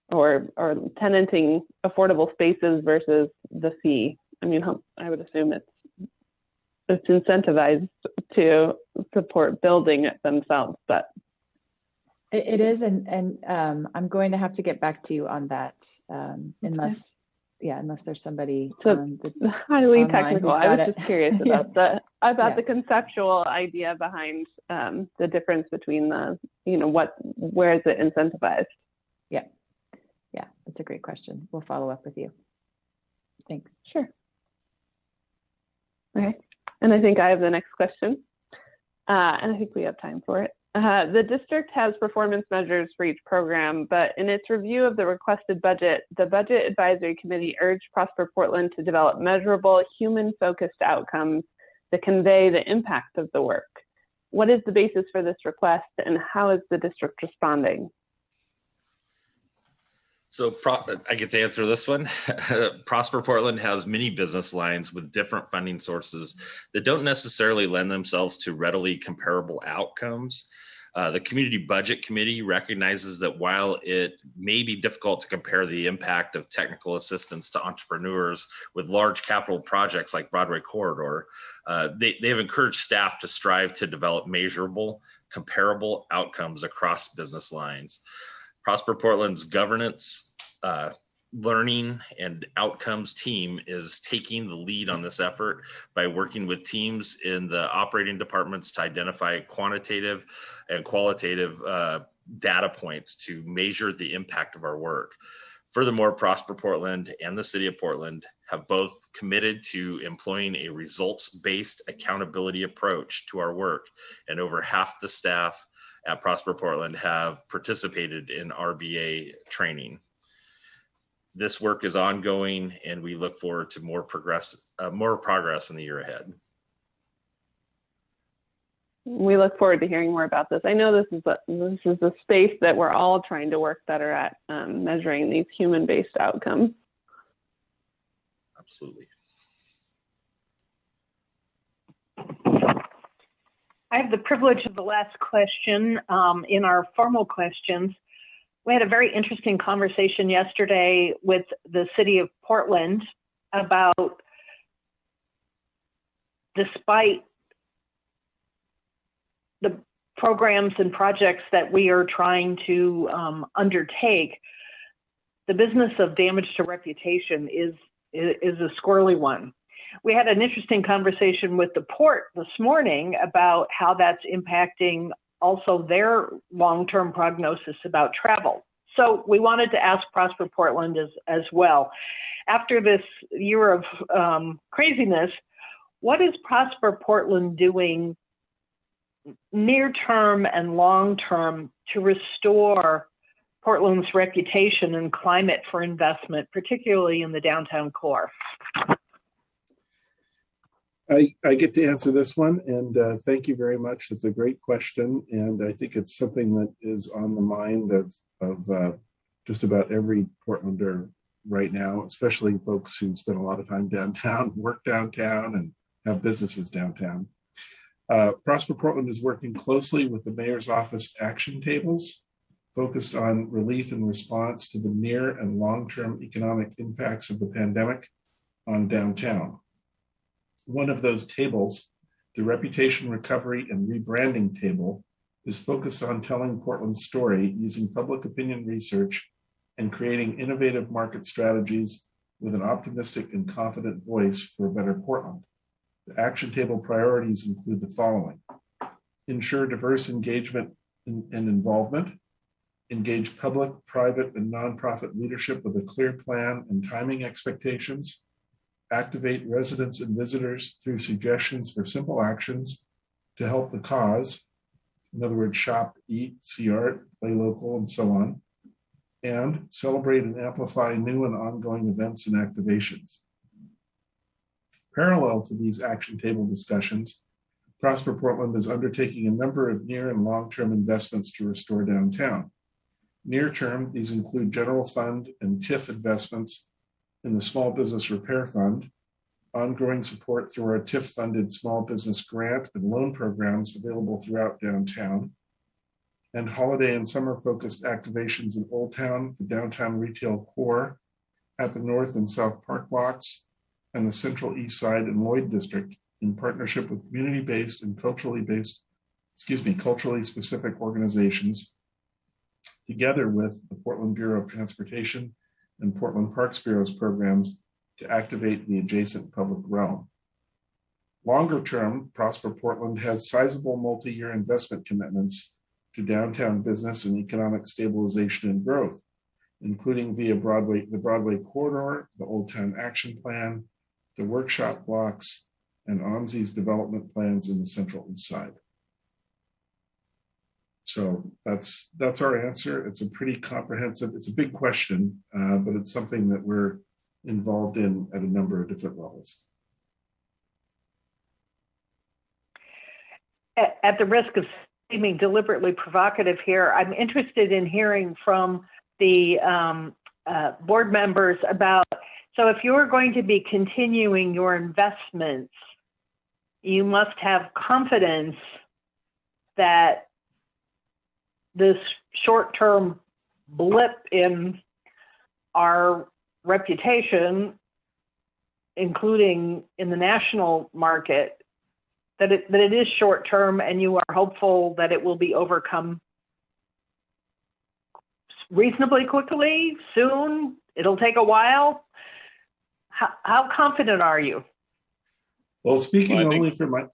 or tenanting affordable spaces versus the fee. I mean, I would assume it's incentivized to support building it themselves, but it is, and I'm going to have to get back to you on that, unless there's somebody highly technical. I was just curious about the the conceptual idea behind the difference between where is it incentivized? Yeah, that's a great question. We'll follow up with you. Thanks. Sure. Okay, and I think I have the next question, and I think we have time for it. The district has performance measures for each program, but in its review of the requested budget, the Budget Advisory Committee urged Prosper Portland to develop measurable, human-focused outcomes to convey the impact of the work. What is the basis for this request, and how is the district responding? So I get to answer this one. Prosper Portland has many business lines with different funding sources that don't necessarily lend themselves to readily comparable outcomes. The Community Budget Committee recognizes that while it may be difficult to compare the impact of technical assistance to entrepreneurs with large capital projects like Broadway Corridor, they have encouraged staff to strive to develop measurable, comparable outcomes across business lines. Prosper Portland's governance, learning, and outcomes team is taking the lead on this effort by working with teams in the operating departments to identify quantitative and qualitative data points to measure the impact of our work. Furthermore, Prosper Portland and the City of Portland have both committed to employing a results-based accountability approach to our work, and over half the staff at Prosper Portland have participated in RBA training. This work is ongoing, and we look forward to more progress in the year ahead. We look forward to hearing more about this. I know this is a space that we're all trying to work better at, measuring these human-based outcomes. Absolutely. I have the privilege of the last question in our formal questions. We had a very interesting conversation yesterday with the city of Portland about, despite the programs and projects that we are trying to undertake, the business of damage to reputation is a squirrely one. We had an interesting conversation with the port this morning about how that's impacting also their long-term prognosis about travel. So we wanted to ask Prosper Portland as well. After this year of craziness, what is Prosper Portland doing near-term and long-term to restore Portland's reputation and climate for investment, particularly in the downtown core? I get to answer this one, and thank you very much. It's a great question, and I think it's something that is on the mind of just about every Portlander right now, especially folks who spend a lot of time downtown, work downtown, and have businesses downtown. Prosper Portland is working closely with the Mayor's Office action tables focused on relief and response to the near and long-term economic impacts of the pandemic on downtown. One of those tables, the Reputation Recovery and Rebranding table, is focused on telling Portland's story using public opinion research and creating innovative market strategies with an optimistic and confident voice for a better Portland. The action table priorities include the following: ensure diverse engagement and involvement, engage public, private, and nonprofit leadership with a clear plan and timing expectations, activate residents and visitors through suggestions for simple actions to help the cause. In other words, shop, eat, see art, play local, and so on. And celebrate and amplify new and ongoing events and activations. Parallel to these action table discussions, Prosper Portland is undertaking a number of near and long-term investments to restore downtown. Near term, these include general fund and TIF investments in the Small Business Repair Fund, ongoing support through our TIF-funded small business grant and loan programs available throughout downtown, and holiday and summer-focused activations in Old Town, the downtown retail core, at the North and South Park blocks, and the Central East Side and Lloyd District in partnership with community-based and culturally specific organizations, together with the Portland Bureau of Transportation and Portland Parks Bureau's programs to activate the adjacent public realm. Longer term, Prosper Portland has sizable multi-year investment commitments to downtown business and economic stabilization and growth, including via the Broadway Corridor, the Old Town Action Plan, the workshop blocks, and OMSI's development plans in the Central East Side. So that's our answer. It's a pretty comprehensive, it's a big question, but it's something that we're involved in at a number of different levels. At the risk of seeming deliberately provocative here, I'm interested in hearing from the board members about, so if you're going to be continuing your investments, you must have confidence that this short-term blip in our reputation, including in the national market, that it is short-term, and you are hopeful that it will be overcome reasonably quickly, soon, it'll take a while. How confident are you? Well, speaking only for my,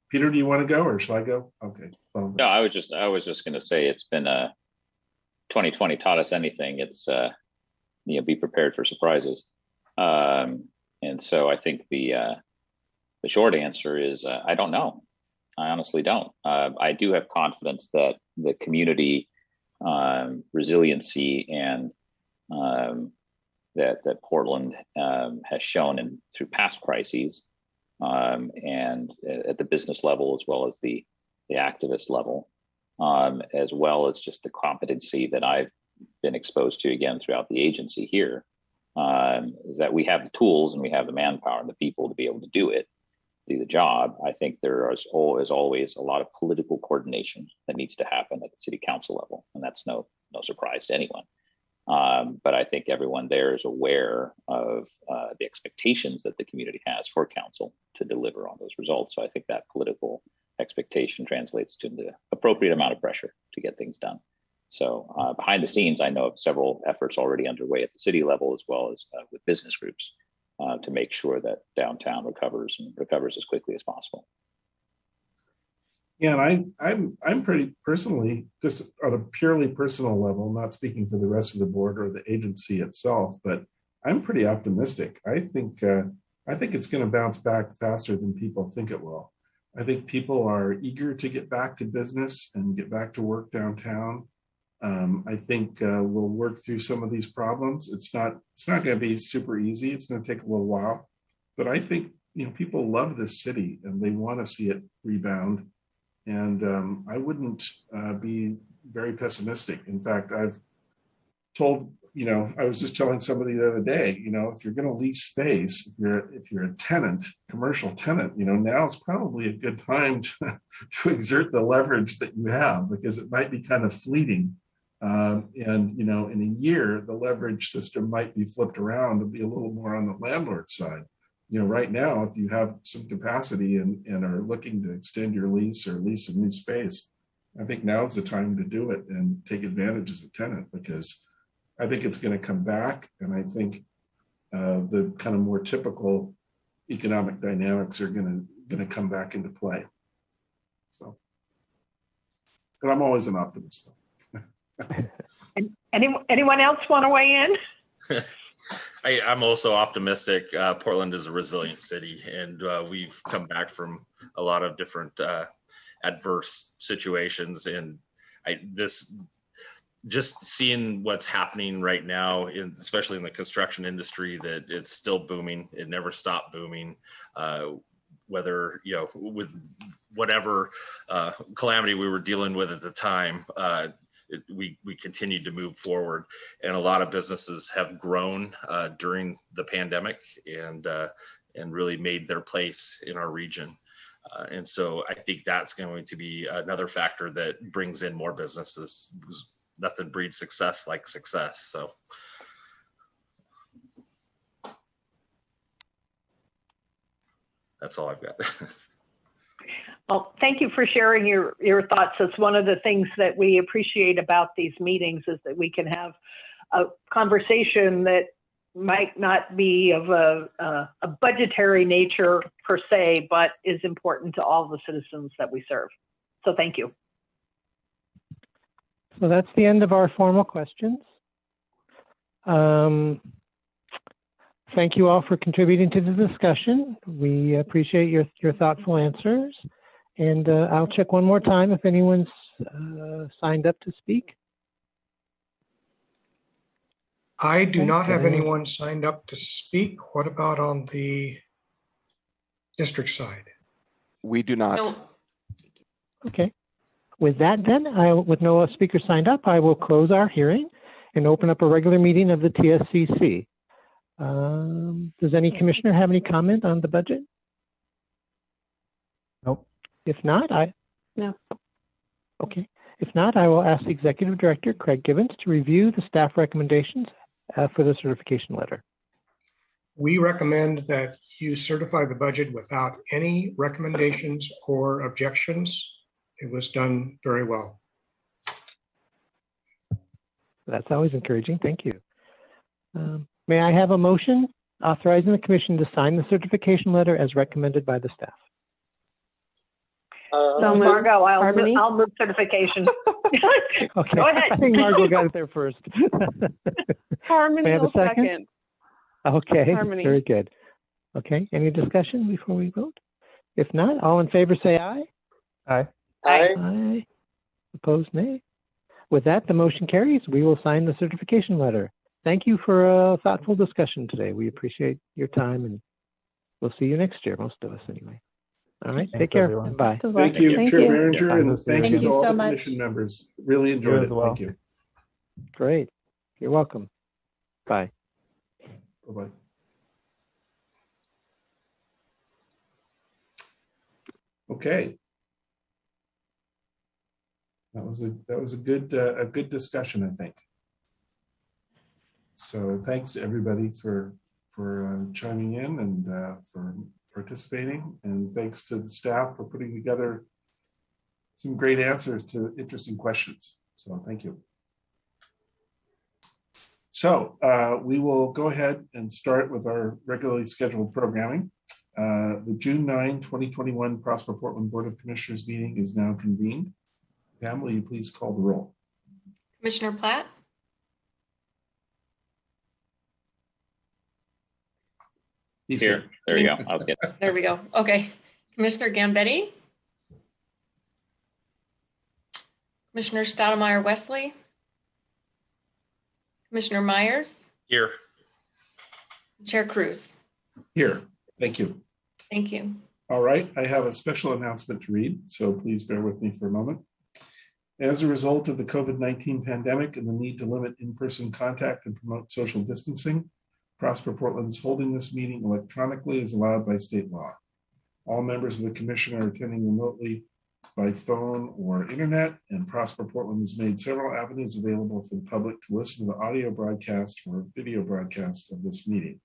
Peter, do you want to go or shall I go? Okay. No, I was just going to say it's been 2020 taught us anything. It's be prepared for surprises, and so I think the short answer is I don't know. I honestly don't. I do have confidence that the community resiliency and that Portland has shown through past crises. And at the business level, as well as the activist level, as well as just the competency that I've been exposed to again throughout the agency here, is that we have the tools and we have the manpower and the people to be able to do it. do the job. I think there is always a lot of political coordination that needs to happen at the city council level, and that's no surprise to anyone. But I think everyone there is aware of the expectations that the community has for council to deliver on those results. So I think that political expectation translates to the appropriate amount of pressure to get things done. So behind the scenes, I know of several efforts already underway at the city level, as well as with business groups to make sure that downtown recovers as quickly as possible. Yeah, and I'm pretty personally, just on a purely personal level, not speaking for the rest of the board or the agency itself, but I'm pretty optimistic. I think it's going to bounce back faster than people think it will. I think people are eager to get back to business and get back to work downtown. I think we'll work through some of these problems. It's not going to be super easy. It's going to take a little while, but I think people love this city and they want to see it rebound. And I wouldn't be very pessimistic. In fact, I've told, I was just telling somebody the other day, if you're going to lease space, if you're a tenant, commercial tenant, now is probably a good time to exert the leverage that you have, because it might be kind of fleeting. And in a year, the leverage system might be flipped around and be a little more on the landlord side. Right now, if you have some capacity and are looking to extend your lease or lease a new space, I think now's the time to do it and take advantage as a tenant, because I think it's going to come back. And I think the kind of more typical economic dynamics are going to come back into play. So, but I'm always an optimist. Anyone else want to weigh in? I'm also optimistic. Portland is a resilient city, and we've come back from a lot of different adverse situations. And just seeing what's happening right now, especially in the construction industry, that it's still booming. It never stopped booming. Whether with whatever calamity we were dealing with at the time. We continued to move forward, and a lot of businesses have grown during the pandemic and really made their place in our region. And so I think that's going to be another factor that brings in more businesses. Nothing breeds success like success. So. That's all I've got. Well, thank you for sharing your thoughts. It's one of the things that we appreciate about these meetings, is that we can have a conversation that might not be of a budgetary nature per se, but is important to all the citizens that we serve. So thank you. So that's the end of our formal questions. Thank you all for contributing to the discussion. We appreciate your thoughtful answers. And I'll check one more time if anyone's signed up to speak. I do not have anyone signed up to speak. What about on the district side? We do not. No. Okay. With that then, with no speakers signed up, I will close our hearing and open up a regular meeting of the TSCC. Does any commissioner have any comment on the budget? Nope. If not, No. Okay. If not, I will ask the Executive Director, Craig Gibbons, to review the staff recommendations for the certification letter. We recommend that you certify the budget without any recommendations or objections. It was done very well. That's always encouraging. Thank you. May I have a motion authorizing the Commission to sign the certification letter as recommended by the staff? So Margot, I'll move certification. Okay. Go ahead. I think Margot got it there first. Harmony May I have a will second. Okay, Harmony. very good. Okay, any discussion before we vote? If not, all in favor say aye. Aye. Aye. Aye. Opposed, nay. With that, the motion carries. We will sign the certification letter. Thank you for a thoughtful discussion today. We appreciate your time, and we'll see you next year, most of us anyway. All right, Thanks, take care. everyone. Bye. Thank you, Thank Chair you. Manager, Yeah. and thank you to all so the much. commission members. Really enjoyed as it. well. Thank you. Great. You're welcome. Bye. Bye-bye. Okay. That was a good discussion, I think. So thanks to everybody for chiming in and for participating, and thanks to the staff for putting together some great answers to interesting questions. So thank you. So we will go ahead and start with our regularly scheduled programming. The June 9, 2021 Prosper Portland Board of Commissioners meeting is now convened. Pam, will you please call the roll? Commissioner Platt? He's here. There you go. I was getting. There we go. Okay. Commissioner Gambetti? Commissioner Stoudemire Wesley? Commissioner Myers? Here. Chair Cruz? Here. Thank you. Thank you. All right. I have a special announcement to read, so please bear with me for a moment. As a result of the COVID-19 pandemic and the need to limit in-person contact and promote social distancing, Prosper Portland is holding this meeting electronically as allowed by state law. All members of the commission are attending remotely by phone or internet, and Prosper Portland has made several avenues available for the public to listen to the audio broadcast or video broadcast of this meeting.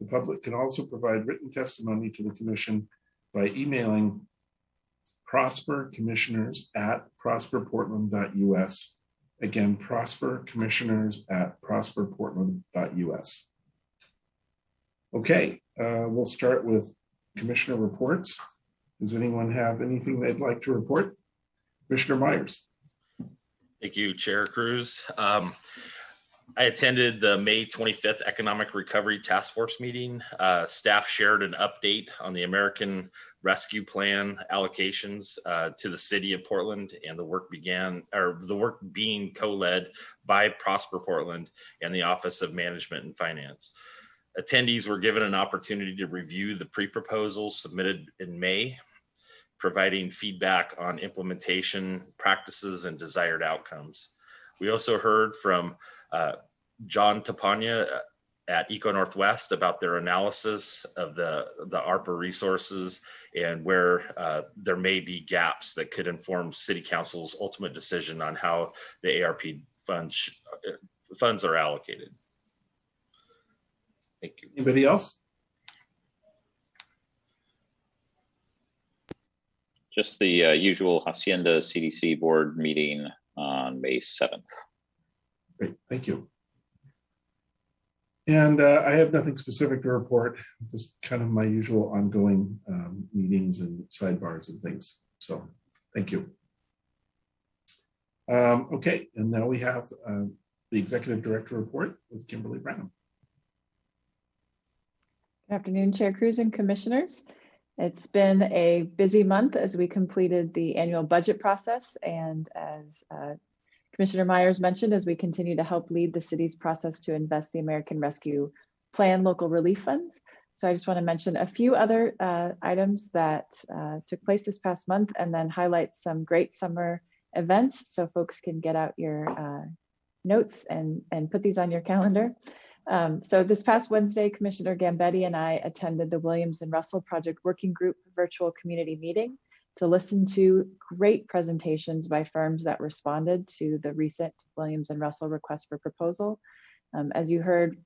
The public can also provide written testimony to the commission by emailing prospercommissioners@prosperportland.us. Again, prospercommissioners@prosperportland.us. Okay, we'll start with commissioner reports. Does anyone have anything they'd like to report? Commissioner Myers. Thank you, Chair Cruz. I attended the May 25th Economic Recovery Task Force meeting. Staff shared an update on the American Rescue Plan allocations to the city of Portland, and the work being co-led by Prosper Portland and the Office of Management and Finance. Attendees were given an opportunity to review the pre-proposals submitted in May, providing feedback on implementation practices and desired outcomes. We also heard from John Tapania at Eco Northwest about their analysis of the ARPA resources and where there may be gaps that could inform City Council's ultimate decision on how the ARP funds are allocated. Thank you. Anybody else? Just the usual Hacienda CDC board meeting on May 7th. Great, thank you. And I have nothing specific to report, just kind of my usual ongoing meetings and sidebars and things. So thank you. Okay, and now we have the Executive Director report with Kimberly Brown. Good afternoon, Chair Cruz and Commissioners. It's been a busy month as we completed the annual budget process, and as Commissioner Myers mentioned, as we continue to help lead the city's process to invest the American Rescue Plan local relief funds. So I just want to mention a few other items that took place this past month, and then highlight some great summer events so folks can get out your notes and put these on your calendar. So this past Wednesday, Commissioner Gambetti and I attended the Williams and Russell Project Working Group virtual community meeting to listen to great presentations by firms that responded to the recent Williams and Russell request for proposal. As you heard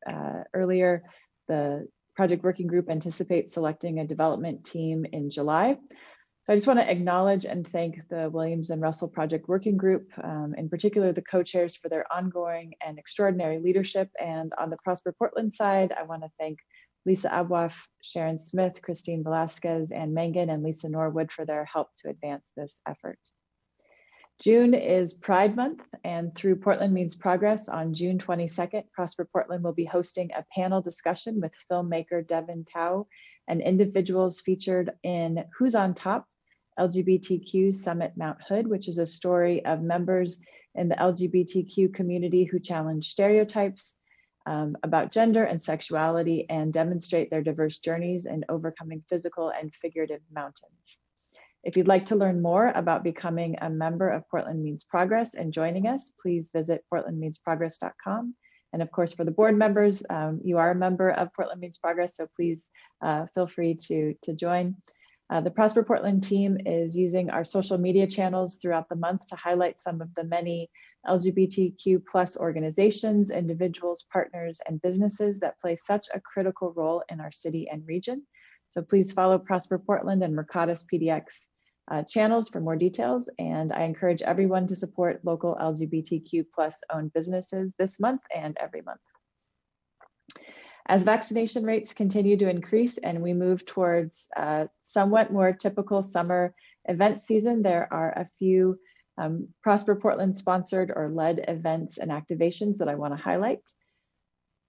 earlier, the Project Working Group anticipates selecting a development team in July. So I just want to acknowledge and thank the Williams and Russell Project Working Group, in particular the co-chairs, for their ongoing and extraordinary leadership. And on the Prosper Portland side, I want to thank Lisa Abwaf, Sharon Smith, Christine Velasquez, Ann Mangan, and Lisa Norwood for their help to advance this effort. June is Pride Month, and through Portland Means Progress on June 22nd, Prosper Portland will be hosting a panel discussion with filmmaker Devin Tao and individuals featured in Who's on Top? LGBTQ Summit Mount Hood, which is a story of members in the LGBTQ community who challenge stereotypes about gender and sexuality and demonstrate their diverse journeys in overcoming physical and figurative mountains. If you'd like to learn more about becoming a member of Portland Means Progress and joining us, please visit portlandmeansprogress.com. And of course, for the board members, you are a member of Portland Means Progress, so please feel free to join. The Prosper Portland team is using our social media channels throughout the month to highlight some of the many LGBTQ plus organizations, individuals, partners, and businesses that play such a critical role in our city and region. So please follow Prosper Portland and Mercatus PDX channels for more details. And I encourage everyone to support local LGBTQ plus owned businesses this month and every month. As vaccination rates continue to increase and we move towards somewhat more typical summer event season, there are a few Prosper Portland sponsored or led events and activations that I want to highlight.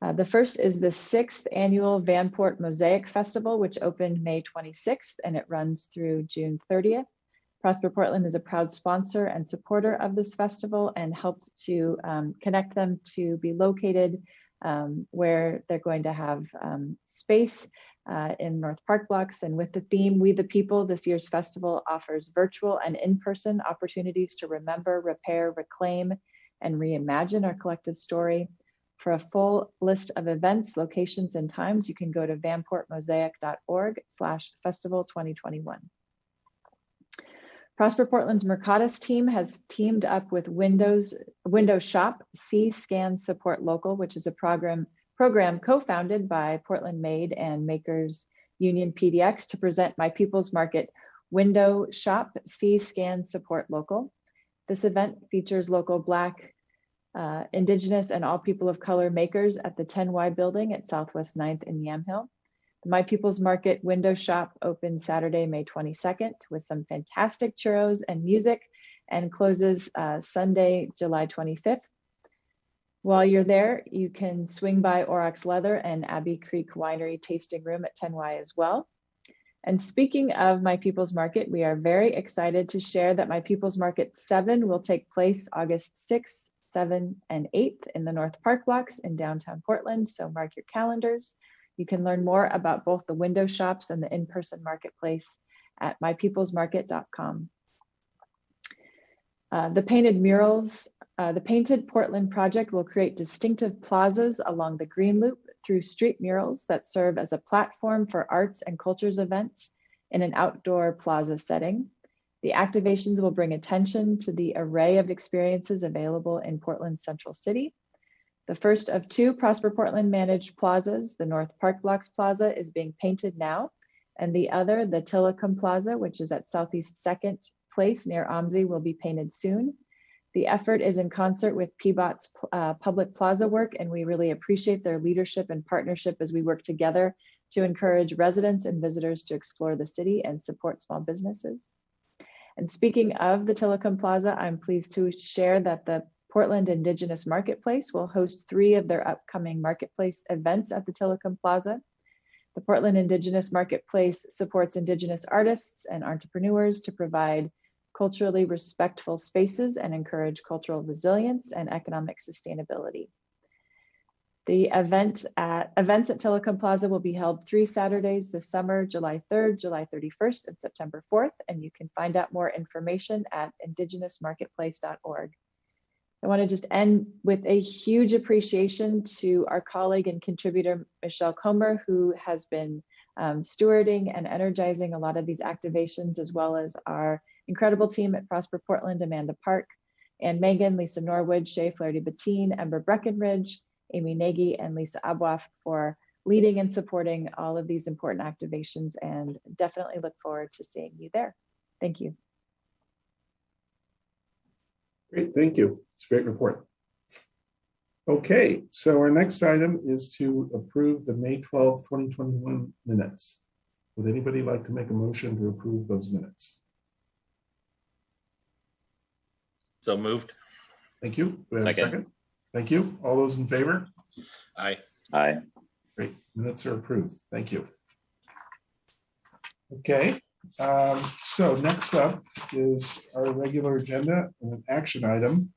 The first is the 6th annual Vanport Mosaic Festival, which opened May 26th and it runs through June 30th. Prosper Portland is a proud sponsor and supporter of this festival and helped to connect them to be located where they're going to have space in North Park Blocks. And with the theme, We the People, this year's festival offers virtual and in-person opportunities to remember, repair, reclaim, and reimagine our collective story. For a full list of events, locations, and times, you can go to vanportmosaic.org/festival2021. Prosper Portland's Mercatus team has teamed up with Windows Shop C-Scan Support Local, which is a program co-founded by Portland Made and Makers Union PDX to present My People's Market Window Shop C-Scan Support Local. This event features local Black, Indigenous, and all people of color makers at the 10Y building at Southwest 9th in Yamhill. The My People's Market Window Shop opens Saturday, May 22nd with some fantastic churros and music and closes Sunday, July 25th. While you're there, you can swing by Aurochs Leather and Abbey Creek Winery Tasting Room at 10Y as well. And speaking of My People's Market, we are very excited to share that My People's Market 7 will take place August 6th, 7th, and 8th in the North Park Blocks in downtown Portland, so mark your calendars. You can learn more about both the window shops and the in-person marketplace at mypeoplesmarket.com. The Painted Portland project will create distinctive plazas along the Green Loop through street murals that serve as a platform for arts and cultures events in an outdoor plaza setting. The activations will bring attention to the array of experiences available in Portland's Central City. The first of 2 Prosper Portland managed plazas, the North Park Blocks Plaza, is being painted now, and the other, the Tillicum Plaza, which is at Southeast 2nd Place near OMSI, will be painted soon. The effort is in concert with PBOT's Public Plaza work, and we really appreciate their leadership and partnership as we work together to encourage residents and visitors to explore the city and support small businesses. And speaking of the Tillicum Plaza, I'm pleased to share that the Portland Indigenous Marketplace will host 3 of their upcoming marketplace events at the Tillicum Plaza. The Portland Indigenous Marketplace supports Indigenous artists and entrepreneurs to provide culturally respectful spaces and encourage cultural resilience and economic sustainability. The events at Tillicum Plaza will be held 3 Saturdays this summer, July 3rd, July 31st, and September 4th, and you can find out more information at indigenousmarketplace.org. I want to just end with a huge appreciation to our colleague and contributor, Michelle Comer, who has been stewarding and energizing a lot of these activations, as well as our incredible team at Prosper Portland, Amanda Park, Ann Megan, Lisa Norwood, Shay Flaherty-Bettine, Ember Breckenridge, Amy Nagy, and Lisa Abwaf for leading and supporting all of these important activations, and definitely look forward to seeing you there. Thank you. Great, thank you. It's a great report. Okay, so our next item is to approve the May 12, 2021 minutes. Would anybody like to make a motion to approve those minutes? So moved. Thank you. Do we have a second? Thank you. All those in favor? Aye. Aye. Great. Minutes are approved. Thank you. Okay. So next up is our regular agenda and an action item.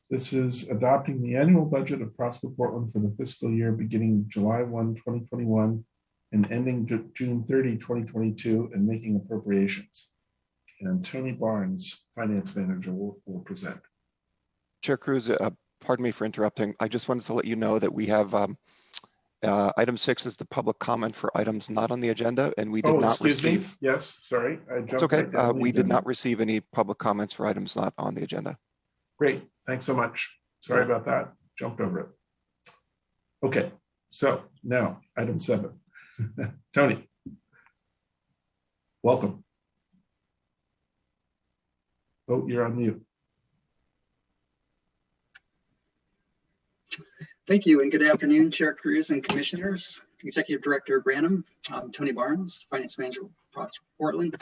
This is adopting the annual budget of Prosper Portland for the fiscal year beginning July 1, 2021 and ending June 30, 2022, and making appropriations. And Tony Barnes, Finance Manager, will present. Chair Cruz, pardon me for interrupting. I just wanted to let you know that we have Item 6 is the public comment for items not on the agenda, and we did not excuse me. receive. Yes, sorry. I It's jumped okay. right down the We did agenda. not receive any public comments for items not on the agenda. Great. Thanks so much. Sorry about that. Jumped over it. Okay. So now item 7. Tony, welcome. Oh, you're on mute. Thank you, and good afternoon, Chair Cruz and Commissioners. Executive Director Branham, Tony Barnes, Finance Manager, Prosper Portland.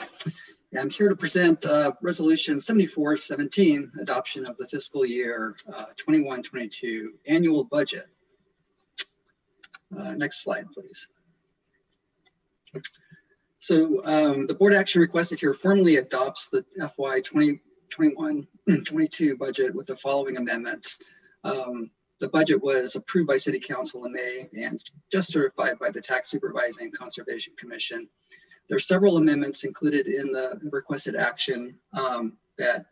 I'm here to present Resolution 7417, adoption of the fiscal year 21-22 annual budget. Next slide, please. So the board action requested here formally adopts the FY 2021-22 budget with the following amendments. The budget was approved by City Council in May and just certified by the Tax Supervising and Conservation Commission. There are several amendments included in the requested action that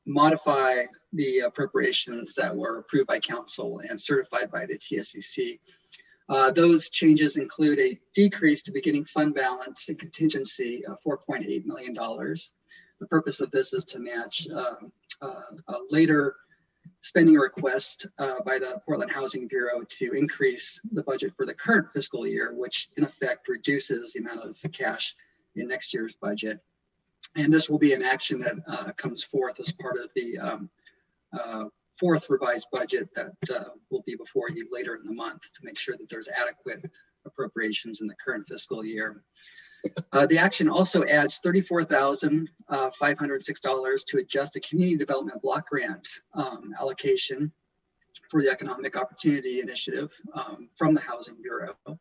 modify the appropriations that were approved by Council and certified by the TSCC. Those changes include a decrease to beginning fund balance and contingency of $4.8 million. The purpose of this is to match a later spending request by the Portland Housing Bureau to increase the budget for the current fiscal year, which in effect reduces the amount of cash in next year's budget. And this will be an action that comes forth as part of the fourth revised budget that will be before you later in the month to make sure that there's adequate appropriations in the current fiscal year. The action also adds $34,506 to adjust a community development block grant allocation for the Economic Opportunity Initiative from the Housing Bureau and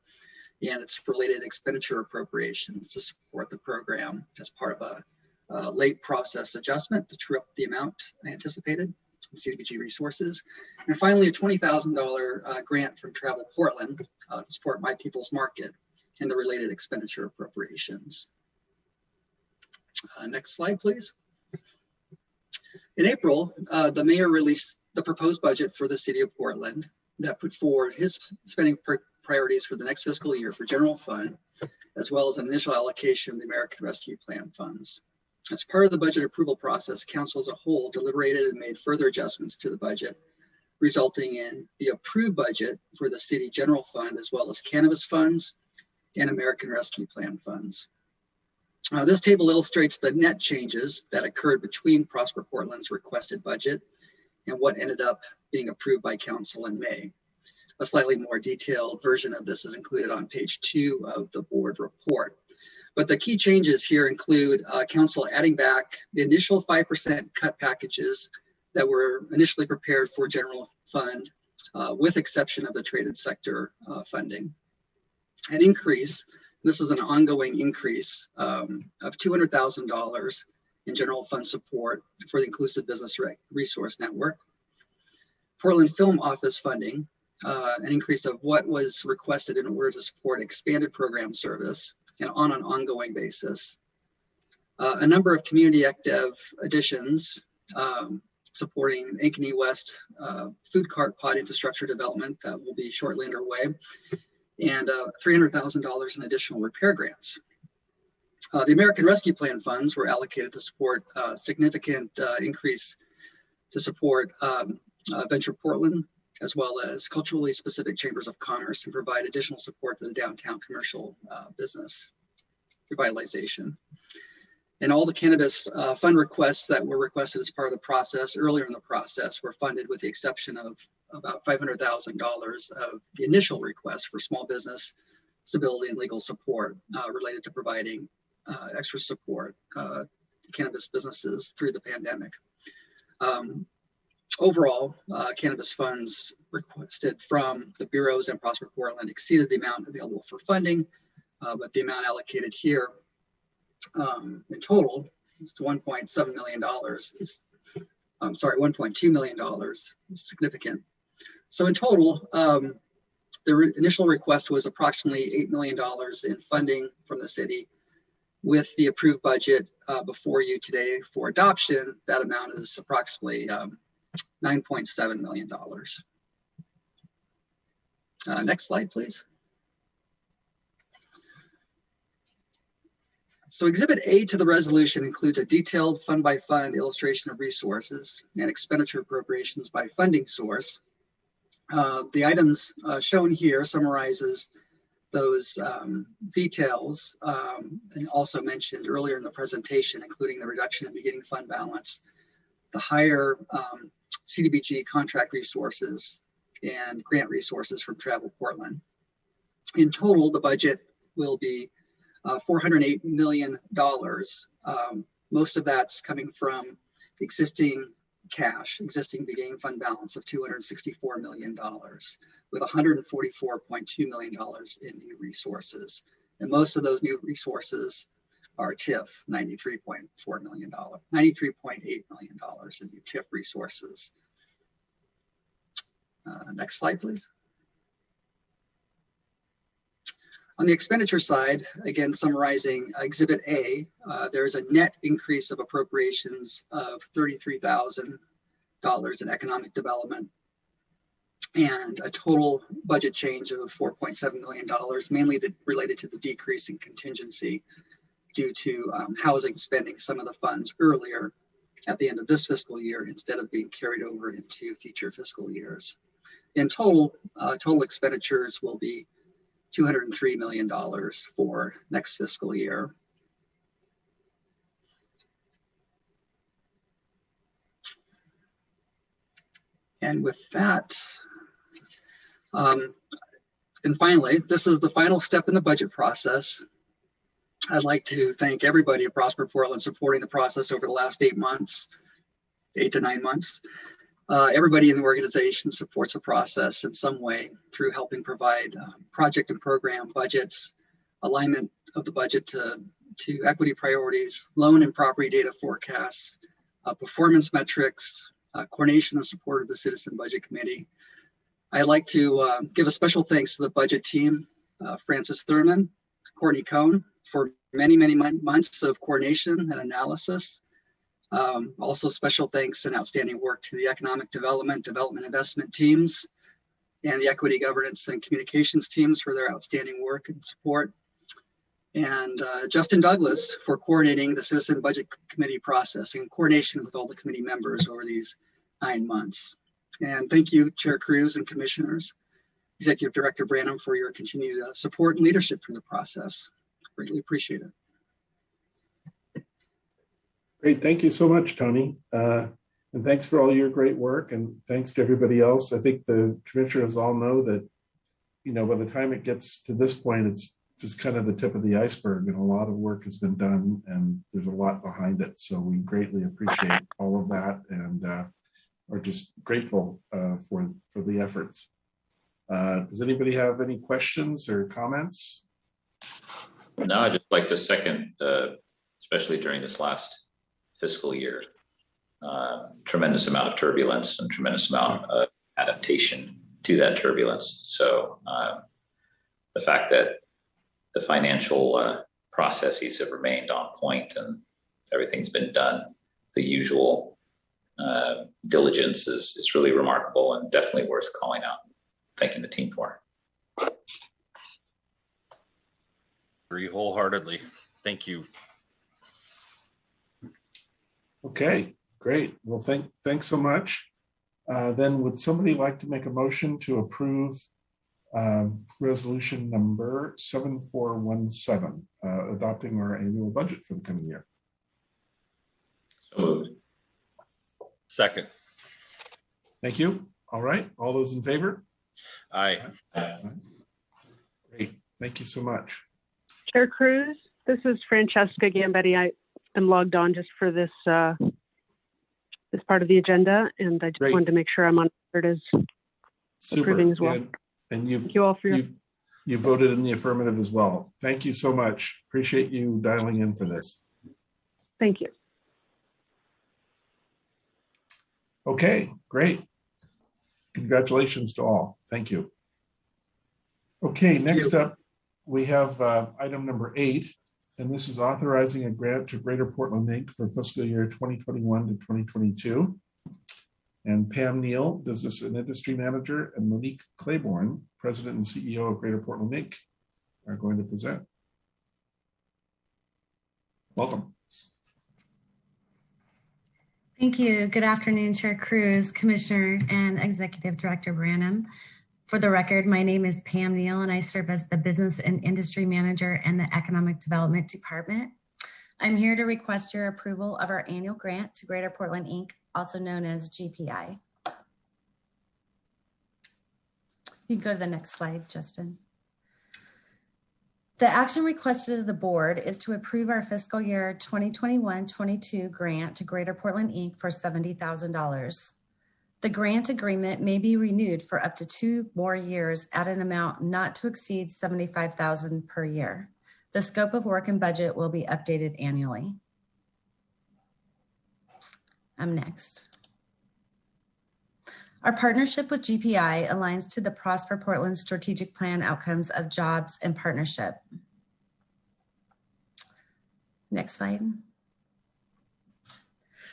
its related expenditure appropriations to support the program as part of a late process adjustment to true up the amount anticipated from CDBG resources. And finally, a $20,000 grant from Travel Portland to support My People's Market and the related expenditure appropriations. Next slide, please. In April, the mayor released the proposed budget for the city of Portland that put forward his spending priorities for the next fiscal year for general fund, as well as an initial allocation of the American Rescue Plan funds. As part of the budget approval process, council as a whole deliberated and made further adjustments to the budget, resulting in the approved budget for the city general fund, as well as cannabis funds and American Rescue Plan funds. This table illustrates the net changes that occurred between Prosper Portland's requested budget and what ended up being approved by council in May. A slightly more detailed version of this is included on page 2 of the board report. But the key changes here include council adding back the initial 5% cut packages that were initially prepared for general fund, with exception of the traded sector funding. An increase, this is an ongoing increase of $200,000 in general fund support for the Inclusive Business Resource Network. Portland Film Office funding, an increase of what was requested in order to support expanded program service and on an ongoing basis. A number of community active additions supporting Ankeny West food cart pod infrastructure development that will be shortly underway, and $300,000 in additional repair grants. The American Rescue Plan funds were allocated to support a significant increase to support Venture Portland, as well as culturally specific chambers of commerce, and provide additional support to the downtown commercial business revitalization. And all the cannabis fund requests that were requested as part of the process earlier in the process were funded, with the exception of about $500,000 of the initial request for small business stability and legal support related to providing extra support to cannabis businesses through the pandemic. Overall, cannabis funds requested from the bureaus and Prosper Portland exceeded the amount available for funding, but the amount allocated here in total to $1.7 million is, I'm sorry, $1.2 million is significant. So in total, the initial request was approximately $8 million in funding from the city. With the approved budget before you today for adoption, that amount is approximately $9.7 million. Next slide, please. So Exhibit A to the resolution includes a detailed fund-by-fund illustration of resources and expenditure appropriations by funding source. The items shown here summarizes those details and also mentioned earlier in the presentation, including the reduction in beginning fund balance, the higher CDBG contract resources, and grant resources from Travel Portland. In total, the budget will be $408 million. Most of that's coming from existing cash, existing beginning fund balance of $264 million, with $144.2 million in new resources. And most of those new resources are TIF, $93.8 million in new TIF resources. Next slide, please. On the expenditure side, again, summarizing Exhibit A, there's a net increase of appropriations of $33,000 in economic development and a total budget change of $4.7 million, mainly related to the decrease in contingency due to housing spending some of the funds earlier at the end of this fiscal year instead of being carried over into future fiscal years. In total, total expenditures will be $203 million for next fiscal year. And with that, and finally, this is the final step in the budget process. I'd like to thank everybody at Prosper Portland supporting the process over the last 8 months, 8 to 9 months. Everybody in the organization supports the process in some way through helping provide project and program budgets, alignment of the budget to equity priorities, loan and property data forecasts, performance metrics, coordination and support of the Citizen Budget Committee. I'd like to give a special thanks to the budget team, Francis Thurman, Courtney Cohn, for many, many months of coordination and analysis. Also special thanks and outstanding work to the economic development investment teams and the equity governance and communications teams for their outstanding work and support. And Justin Douglas for coordinating the Citizen Budget Committee process in coordination with all the committee members over these 9 months. And thank you, Chair Cruz and Commissioners, Executive Director Branham, for your continued support and leadership through the process. Greatly appreciate it. Great. Thank you so much, Tony. And thanks for all your great work. And thanks to everybody else. I think the commissioners all know that, you know, by the time it gets to this point, it's just kind of the tip of the iceberg, and a lot of work has been done and there's a lot behind it. So we greatly appreciate all of that and are just grateful for the efforts. Does anybody have any questions or comments? No, I'd just like to second, especially during this last fiscal year, tremendous amount of turbulence and tremendous amount of adaptation to that turbulence. So the fact that the financial processes have remained on point and everything's been done, the usual diligence is really remarkable and definitely worth calling out. Thanking the team for. Agree wholeheartedly. Thank you. Okay, great. Well, thanks so much. Then would somebody like to make a motion to approve resolution number 7417, adopting our annual budget for the coming year? So moved. Second. Thank you. All right. All those in favor? Aye. Great. Thank you so much. Chair Cruz, this is Francesca Gambetti. I am logged on just for this this part of the agenda, and I just Great. wanted to make sure I'm on record as approving as well. And Thank you all for your. You voted in the affirmative as well. Thank you so much. Appreciate you dialing in for this. Thank you. Okay, great. Congratulations to all. Thank you. Okay, next up, we have item number 8, and this is authorizing a grant to Greater Portland Inc. for fiscal year 2021 to 2022. And Pam Neal, Business and Industry Manager, and Monique Claiborne, President and CEO of Greater Portland, Inc., are going to present. Welcome. Thank you. Good afternoon, Chair Cruz, Commissioner, and Executive Director Branham. For the record, my name is Pam Neal, and I serve as the Business and Industry Manager in the Economic Development Department. I'm here to request your approval of our annual grant to Greater Portland, Inc., also known as GPI. You can go to the next slide, Justin. The action requested of the board is to approve our fiscal year 2021-22 grant to Greater Portland, Inc. for $70,000. The grant agreement may be renewed for up to 2 more years at an amount not to exceed $75,000 per year. The scope of work and budget will be updated annually. I'm next. Our partnership with GPI aligns to the Prosper Portland strategic plan outcomes of jobs and partnership. Next slide.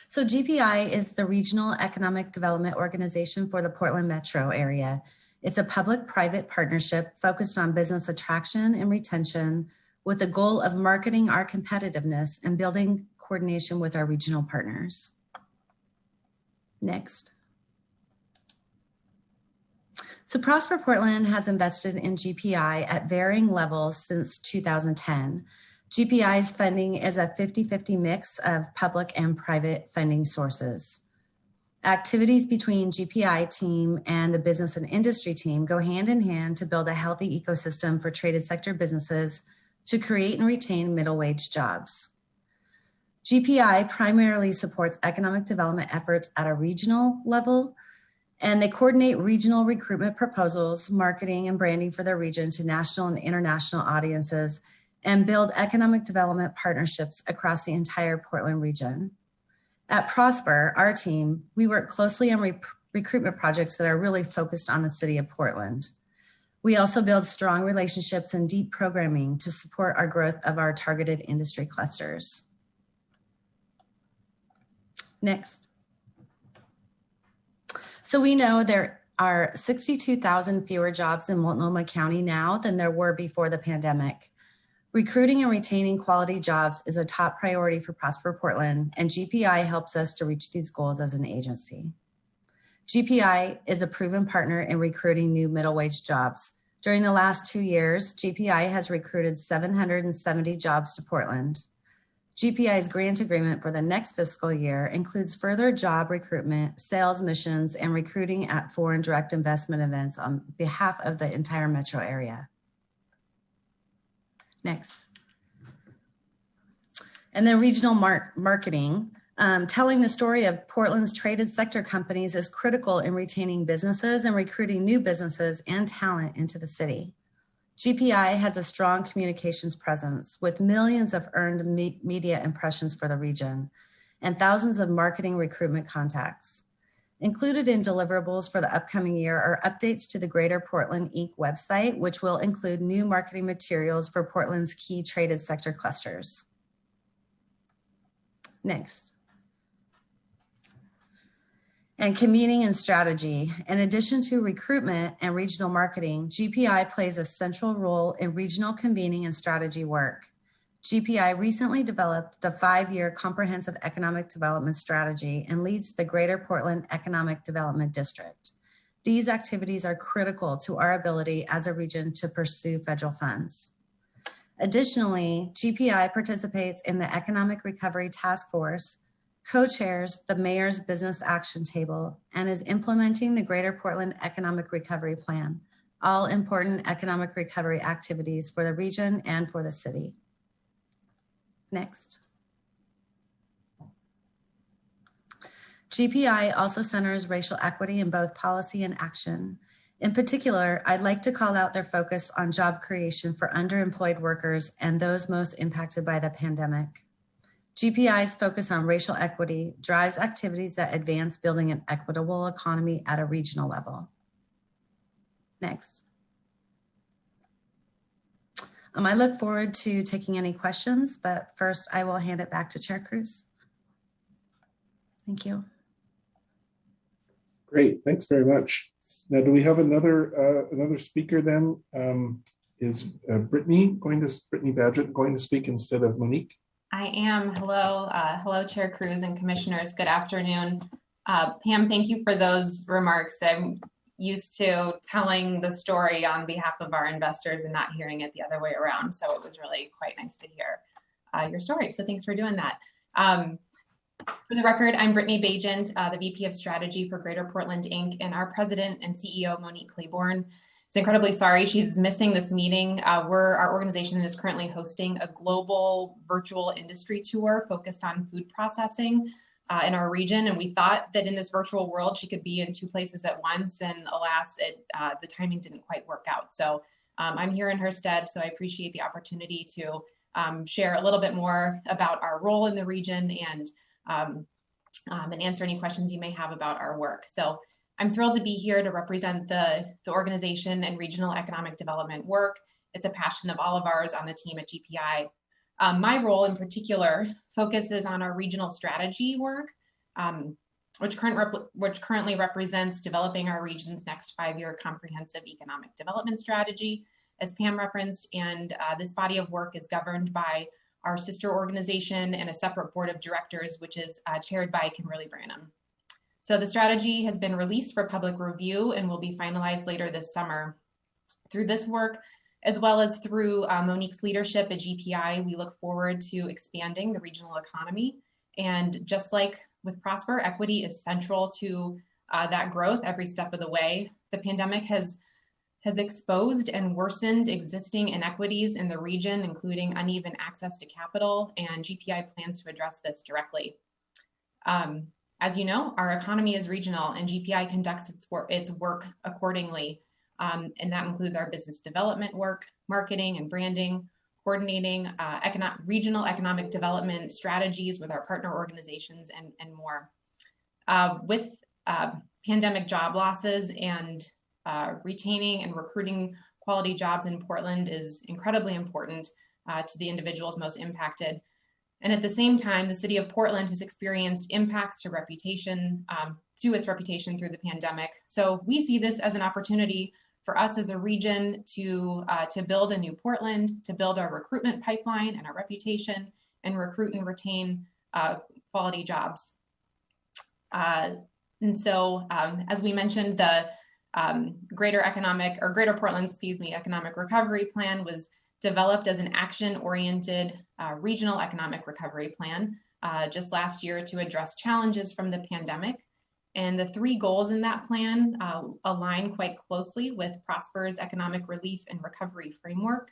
So GPI is the Regional Economic Development Organization for the Portland metro area. It's a public-private partnership focused on business attraction and retention with the goal of marketing our competitiveness and building coordination with our regional partners. Next. So Prosper Portland has invested in GPI at varying levels since 2010. GPI's funding is a 50-50 mix of public and private funding sources. Activities between GPI team and the business and industry team go hand in hand to build a healthy ecosystem for traded sector businesses to create and retain middle wage jobs. GPI primarily supports economic development efforts at a regional level, and they coordinate regional recruitment proposals, marketing and branding for their region to national and international audiences, and build economic development partnerships across the entire Portland region. At Prosper, our team, we work closely on recruitment projects that are really focused on the city of Portland. We also build strong relationships and deep programming to support our growth of our targeted industry clusters. Next. So we know there are 62,000 fewer jobs in Multnomah County now than there were before the pandemic. Recruiting and retaining quality jobs is a top priority for Prosper Portland, and GPI helps us to reach these goals as an agency. GPI is a proven partner in recruiting new middle wage jobs. During the last 2 years, GPI has recruited 770 jobs to Portland. GPI's grant agreement for the next fiscal year includes further job recruitment, sales missions, and recruiting at foreign direct investment events on behalf of the entire metro area. Next. And then regional marketing. Telling the story of Portland's traded sector companies is critical in retaining businesses and recruiting new businesses and talent into the city. GPI has a strong communications presence with millions of earned media impressions for the region and thousands of marketing recruitment contacts. Included in deliverables for the upcoming year are updates to the Greater Portland, Inc. website, which will include new marketing materials for Portland's key traded sector clusters. Next. And convening and strategy. In addition to recruitment and regional marketing, GPI plays a central role in regional convening and strategy work. GPI recently developed the 5-year comprehensive economic development strategy and leads the Greater Portland Economic Development District. These activities are critical to our ability as a region to pursue federal funds. Additionally, GPI participates in the Economic Recovery Task Force, co-chairs the Mayor's Business Action Table, and is implementing the Greater Portland Economic Recovery Plan, all important economic recovery activities for the region and for the city. Next. GPI also centers racial equity in both policy and action. In particular, I'd like to call out their focus on job creation for underemployed workers and those most impacted by the pandemic. GPI's focus on racial equity drives activities that advance building an equitable economy at a regional level. Next. I look forward to taking any questions, but first I will hand it back to Chair Cruz. Thank you. Great, thanks very much. Now, do we have another speaker then? Is Brittany Badgett going to speak instead of Monique? I am. Hello, hello, Chair Cruz and Commissioners. Good afternoon. Pam, thank you for those remarks. I'm used to telling the story on behalf of our investors and not hearing it the other way around. So it was really quite nice to hear your story. So thanks for doing that. For the record, I'm Brittany Badgett, the VP of Strategy for Greater Portland, Inc., and our President and CEO, Monique Claiborne, is incredibly sorry she's missing this meeting. Our organization is currently hosting a global virtual industry tour focused on food processing in our region, and we thought that in this virtual world she could be in 2 places at once, and alas, the timing didn't quite work out. So I'm here in her stead, so I appreciate the opportunity to share a little bit more about our role in the region and answer any questions you may have about our work. So I'm thrilled to be here to represent the organization and regional economic development work. It's a passion of all of ours on the team at GPI. My role in particular focuses on our regional strategy work, which currently represents developing our region's next 5-year comprehensive economic development strategy, as Pam referenced, and this body of work is governed by our sister organization and a separate board of directors, which is chaired by Kimberly Branham. So the strategy has been released for public review and will be finalized later this summer. Through this work, as well as through Monique's leadership at GPI, we look forward to expanding the regional economy. And just like with Prosper, equity is central to that growth every step of the way. The pandemic has exposed and worsened existing inequities in the region, including uneven access to capital, and GPI plans to address this directly. As you know, our economy is regional, and GPI conducts its work accordingly. And that includes our business development work, marketing and branding, coordinating regional economic development strategies with our partner organizations, and more. With pandemic job losses and retaining and recruiting quality jobs in Portland is incredibly important to the individuals most impacted. And at the same time, the city of Portland has experienced impacts to its reputation through the pandemic. So we see this as an opportunity for us as a region to build a new Portland, to build our recruitment pipeline and our reputation, and recruit and retain quality jobs. And so, as we mentioned, the Greater Portland, Economic Recovery Plan was developed as an action-oriented regional economic recovery plan just last year to address challenges from the pandemic. And the 3 goals in that plan align quite closely with Prosper's economic relief and recovery framework.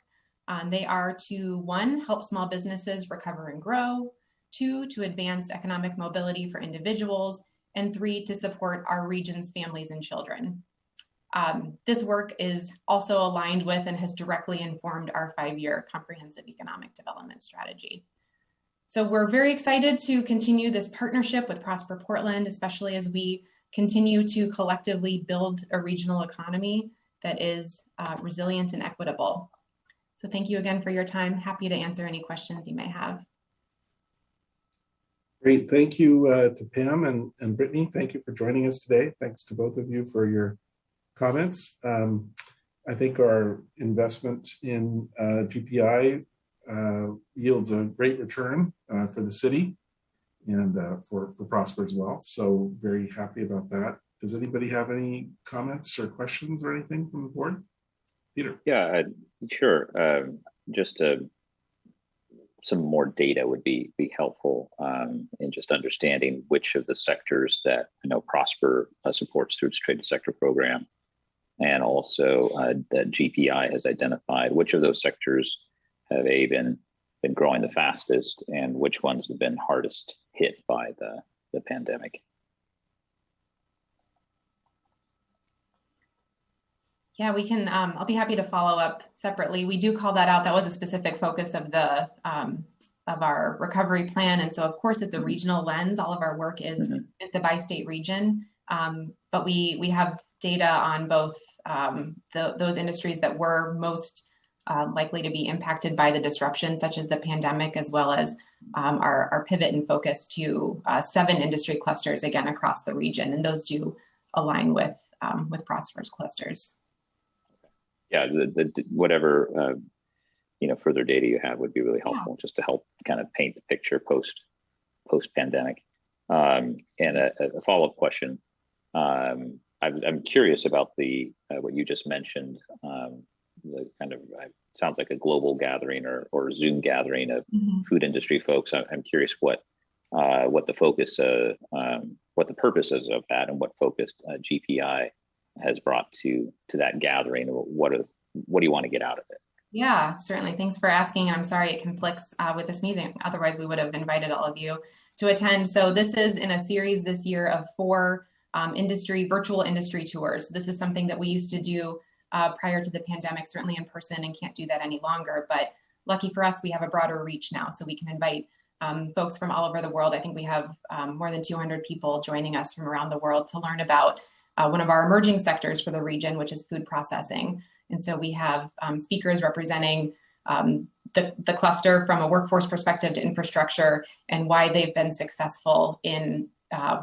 They are to 1, help small businesses recover and grow, 2, to advance economic mobility for individuals, and 3, to support our region's families and children. This work is also aligned with and has directly informed our 5-year comprehensive economic development strategy. So we're very excited to continue this partnership with Prosper Portland, especially as we continue to collectively build a regional economy that is resilient and equitable. So thank you again for your time. Happy to answer any questions you may have. Great, thank you to Pam and Brittany. Thank you for joining us today. Thanks to both of you for your comments. I think our investment in GPI yields a great return for the city and for Prosper as well. So very happy about that. Does anybody have any comments or questions or anything from the board? Peter? Yeah, sure. Just some more data would be helpful in just understanding which of the sectors that I know Prosper supports through its Trade Sector Program, and also that GPI has identified which of those sectors have been growing the fastest and which ones have been hardest hit by the pandemic. Yeah, we can. I'll be happy to follow up separately. We do call that out. That was a specific focus of our recovery plan, and so of course it's a regional lens. All of our work is the bi-state region, but we have data on both those industries that were most likely to be impacted by the disruption, such as the pandemic, as well as our pivot and focus to 7 industry clusters again across the region, and those do align with Prosper's clusters. Yeah, whatever further data you have would be really helpful, just to help kind of paint the picture post pandemic. And a follow-up question. I'm curious about what you just mentioned. The kind of sounds like a global gathering or Zoom gathering of food industry folks. I'm curious what the focus, what the purpose is of that, and what focus GPI has brought to that gathering. What do you want to get out of it? Yeah, certainly. Thanks for asking. I'm sorry it conflicts with this meeting. Otherwise, we would have invited all of you to attend. So this is in a series this year of 4 virtual industry tours. This is something that we used to do prior to the pandemic, certainly in person, and can't do that any longer. But lucky for us, we have a broader reach now, so we can invite folks from all over the world. I think we have more than 200 people joining us from around the world to learn about one of our emerging sectors for the region, which is food processing. And so we have speakers representing the cluster from a workforce perspective to infrastructure, and why they've been successful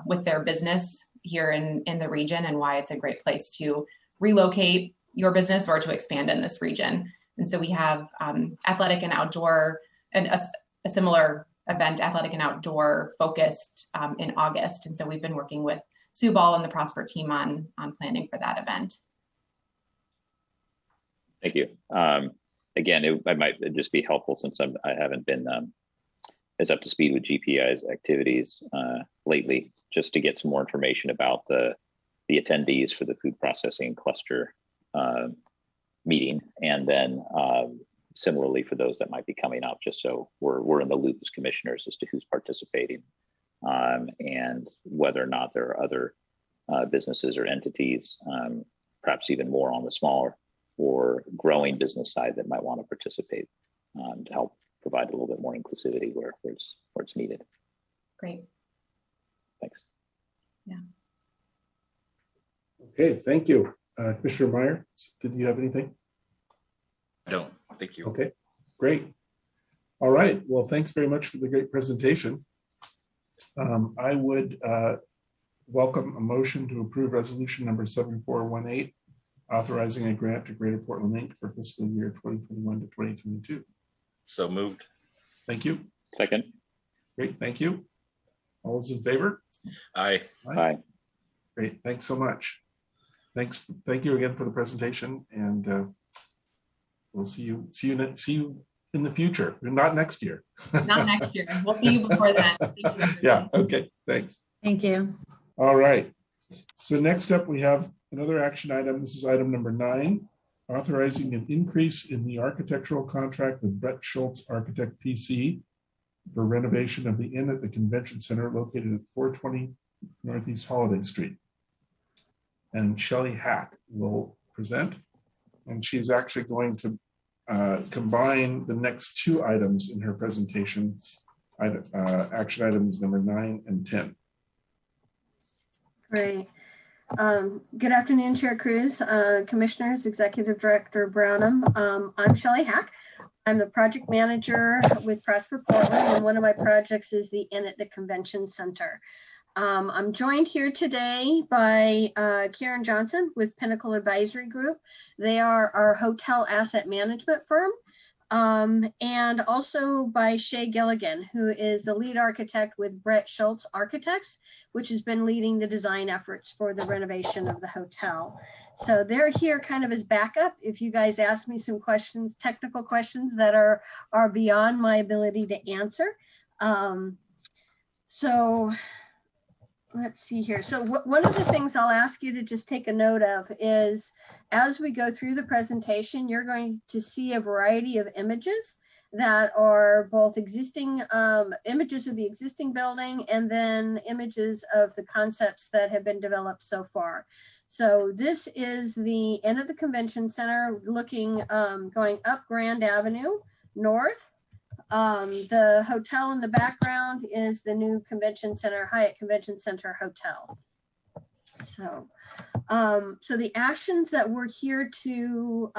with their business here in the region, and why it's a great place to relocate your business or to expand in this region. And so we have athletic and outdoor, and a similar event, athletic and outdoor focused in August. And so we've been working with Sue Ball and the Prosper team on planning for that event. Thank you. Again, it might just be helpful, since I haven't been as up to speed with GPI's activities lately, just to get some more information about the attendees for the food processing cluster meeting, and then similarly for those that might be coming up, just so we're in the loop as commissioners as to who's participating, and whether or not there are other businesses or entities, perhaps even more on the smaller or growing business side, that might want to participate to help provide a little bit more inclusivity where it's needed. Great. Thanks. Yeah. Okay, thank you. Commissioner Meyer, did you have anything? No, thank you. Okay, great. All right, well, thanks very much for the great presentation. I would welcome a motion to approve resolution number 7418, authorizing a grant to Greater Portland Inc. for fiscal year 2021 to 2022. So moved. Thank you. Second. Great, thank you. All those in favor? Aye. Aye. Great, thanks so much. Thank you again for the presentation, and we'll see you in the future. Not next year. Not next year. We'll see you before then. Thank you, everyone. Yeah. Okay. Thanks. Thank you. All right. So next up, we have another action item. This is item number 9, authorizing an increase in the architectural contract with Brett Schultz Architect PC for renovation of the inn at the Convention Center located at 420 Northeast Holiday Street. And Shelley Hack will present, and she's actually going to combine the next 2 items in her presentation, action items number 9 and 10. Great. Good afternoon, Chair Cruz, Commissioners, Executive Director Brownham. I'm Shelley Hack. I'm the project manager with Prosper Portland, and one of my projects is the Inn at the Convention Center. I'm joined here today by Karen Johnson with Pinnacle Advisory Group. They are our hotel asset management firm. And also by Shay Gilligan, who is the lead architect with Brett Schultz Architects, which has been leading the design efforts for the renovation of the hotel. So they're here kind of as backup if you guys ask me some questions, technical questions that are beyond my ability to answer. So let's see here. So one of the things I'll ask you to just take a note of is, as we go through the presentation, you're going to see a variety of images that are both existing images of the existing building, and then images of the concepts that have been developed so far. So this is the Inn at the Convention Center looking, going up Grand Avenue North. The hotel in the background is the new Convention Center, Hyatt Convention Center Hotel. So, so the actions that we're here to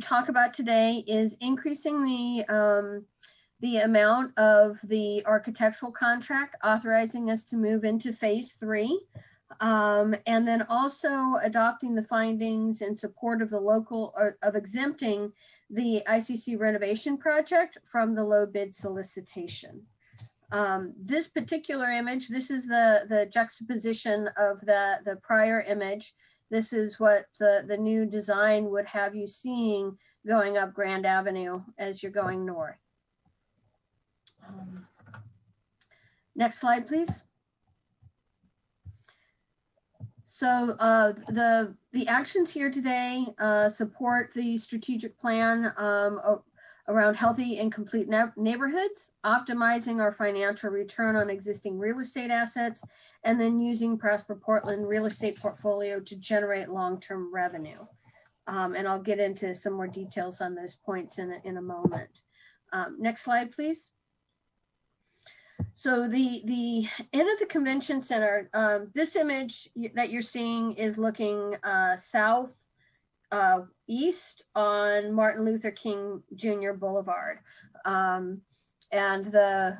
talk about today is increasing the amount of the architectural contract, authorizing us to move into phase 3. And then also adopting the findings in support of the local or of exempting the ICC renovation project from the low bid solicitation. This particular image, this is the juxtaposition of the prior image. This is what the new design would have you seeing going up Grand Avenue as you're going north. Next slide, please. So the actions here today support the strategic plan around healthy and complete neighborhoods, optimizing our financial return on existing real estate assets, and then using Prosper Portland real estate portfolio to generate long-term revenue. And I'll get into some more details on those points in a moment. Next slide, please. So the end of the convention center, this image that you're seeing is looking south east on Martin Luther King Jr. Boulevard. And that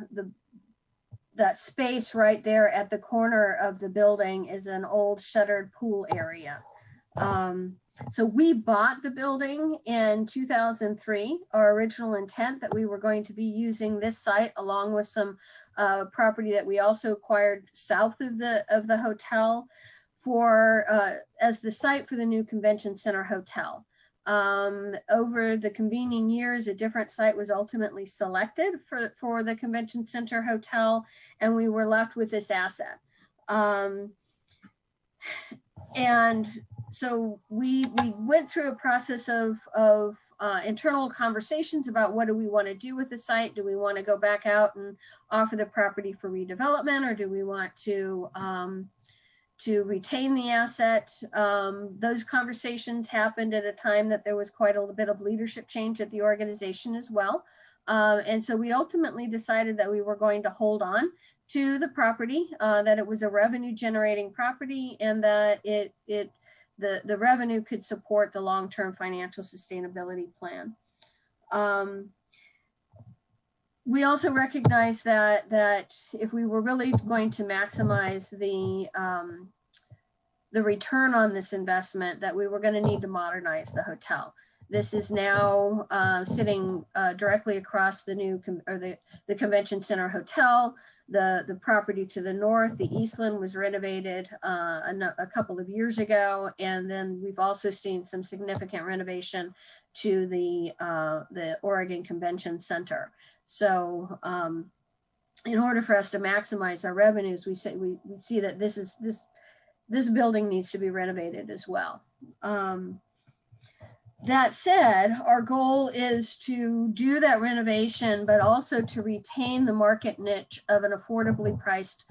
space right there at the corner of the building is an old shuttered pool area. So we bought the building in 2003. Our original intent that we were going to be using this site along with some property that we also acquired south of the hotel for as the site for the new convention center hotel. Over the convening years, a different site was ultimately selected for the convention center hotel, and we were left with this asset. And so we went through a process of internal conversations about what do we want to do with the site? Do we want to go back out and offer the property for redevelopment, or do we want to retain the asset? Those conversations happened at a time that there was quite a bit of leadership change at the organization as well. And so we ultimately decided that we were going to hold on to the property, that it was a revenue generating property, and that the revenue could support the long-term financial sustainability plan. We also recognize that if we were really going to maximize the return on this investment, that we were going to need to modernize the hotel. This is now sitting directly across the new the convention center hotel. The property to the north, the Eastland, was renovated a couple of years ago, and then we've also seen some significant renovation to the Oregon Convention Center. So, in order for us to maximize our revenues, we see that this building needs to be renovated as well. That said, our goal is to do that renovation, but also to retain the market niche of an affordably priced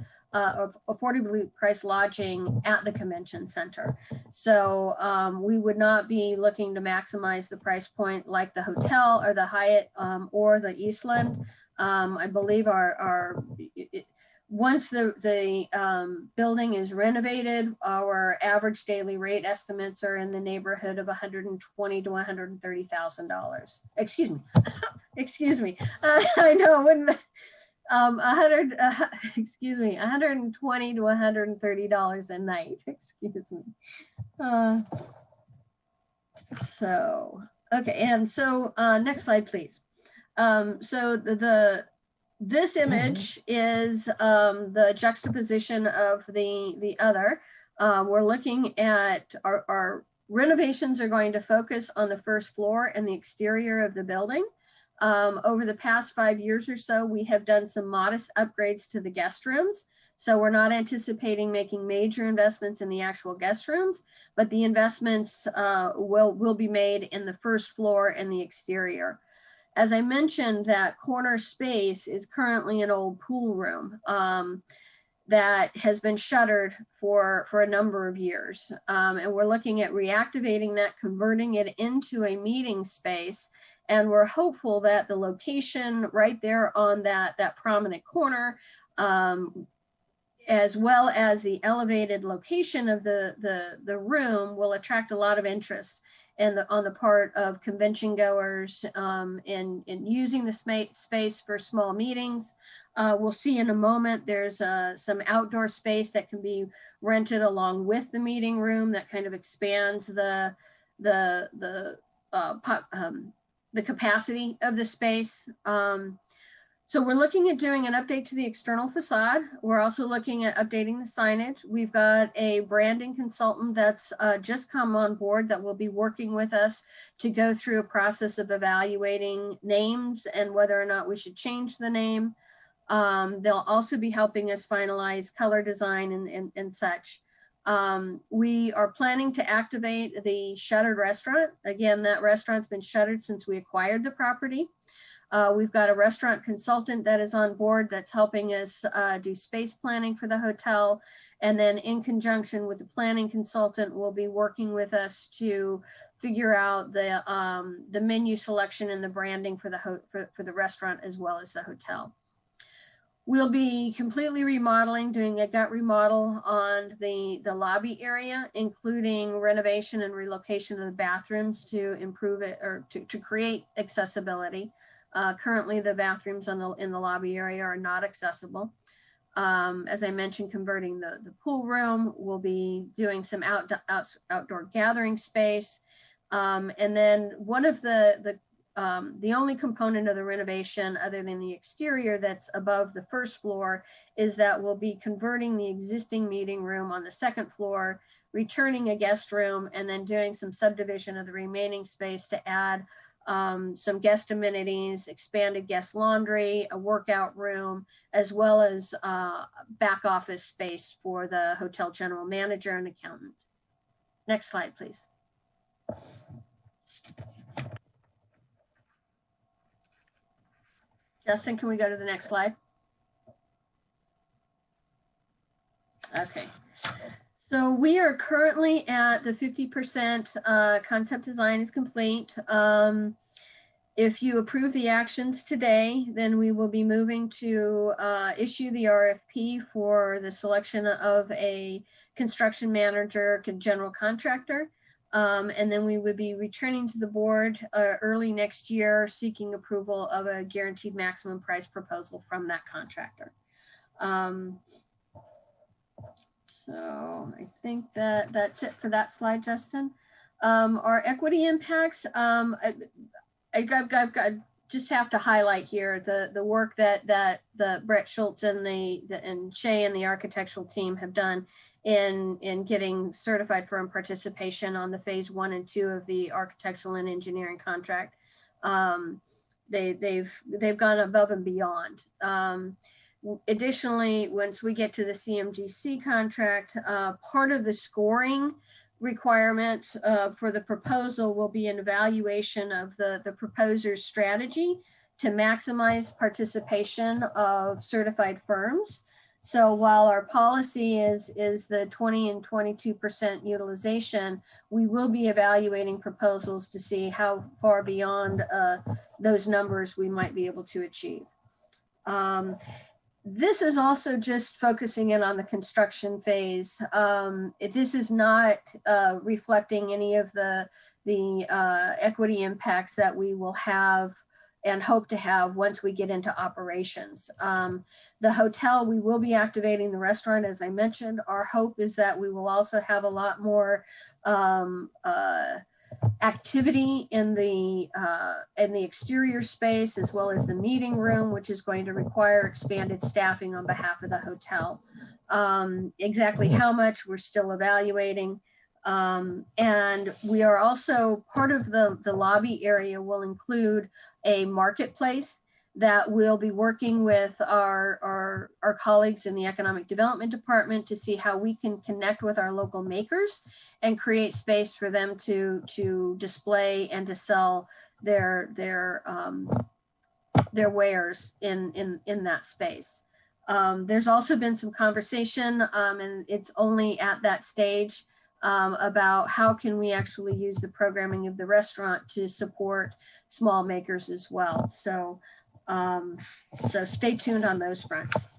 lodging at the convention center. So we would not be looking to maximize the price point like the hotel or the Hyatt or the Eastland. I believe once the building is renovated, our average daily rate estimates are in the neighborhood of $120,000 to $130,000. Excuse me. I know when $120 to $130 a night. Excuse me. So okay, and so next slide, please. So this image is the juxtaposition of the other. We're looking at our renovations are going to focus on the first floor and the exterior of the building. Over the past 5 years or so, we have done some modest upgrades to the guest rooms. So we're not anticipating making major investments in the actual guest rooms, but the investments will be made in the first floor and the exterior. As I mentioned, that corner space is currently an old pool room that has been shuttered for a number of years. And we're looking at reactivating that, converting it into a meeting space. And we're hopeful that the location right there on that prominent corner, as well as the elevated location of the room, will attract a lot of interest. and on the part of convention goers in using the space for small meetings. We'll see in a moment, there's some outdoor space that can be rented along with the meeting room that kind of expands the capacity of the space. So we're looking at doing an update to the external facade. We're also looking at updating the signage. We've got a branding consultant that's just come on board that will be working with us to go through a process of evaluating names and whether or not we should change the name. They'll also be helping us finalize color design and such. We are planning to activate the shuttered restaurant. Again, that restaurant's been shuttered since we acquired the property. We've got a restaurant consultant that is on board that's helping us do space planning for the hotel. And then in conjunction with the planning consultant, will be working with us to figure out the menu selection and the branding for the restaurant as well as the hotel. We'll be completely remodeling, doing a gut remodel on the lobby area, including renovation and relocation of the bathrooms to improve it or to create accessibility. Currently, the bathrooms in the lobby area are not accessible. As I mentioned, converting the pool room. We'll be doing some outdoor gathering space. And then one of the only component of the renovation other than the exterior that's above the first floor is that we'll be converting the existing meeting room on the second floor, returning a guest room, and then doing some subdivision of the remaining space to add some guest amenities, expanded guest laundry, a workout room, as well as back office space for the hotel general manager and accountant. Next slide, please. Justin, can we go to the next slide? Okay. So we are currently at the 50% concept design is complete. If you approve the actions today, then we will be moving to issue the RFP for the selection of a construction manager, general contractor. And then we would be returning to the board early next year, seeking approval of a guaranteed maximum price proposal from that contractor. So I think that's it for that slide, Justin. Our equity impacts, I just have to highlight here the work that the Brett Schultz and Shay and the architectural team have done in getting certified firm participation on the phase 1 and 2 of the architectural and engineering contract. They've gone above and beyond. Additionally, once we get to the CMGC contract, part of the scoring requirements for the proposal will be an evaluation of the proposer's strategy to maximize participation of certified firms. So while our policy is the 20 and 22% utilization, we will be evaluating proposals to see how far beyond those numbers we might be able to achieve. This is also just focusing in on the construction phase. This is not reflecting any of the equity impacts that we will have and hope to have once we get into operations. The hotel, we will be activating the restaurant, as I mentioned. Our hope is that we will also have a lot more activity in the exterior space, as well as the meeting room, which is going to require expanded staffing on behalf of the hotel. Exactly how much we're still evaluating. And we are also, part of the lobby area will include a marketplace that we'll be working with our colleagues in the Economic Development Department to see how we can connect with our local makers and create space for them to display and to sell their wares in that space. There's also been some conversation, and it's only at that stage, about how can we actually use the programming of the restaurant to support small makers as well. So stay tuned on those fronts.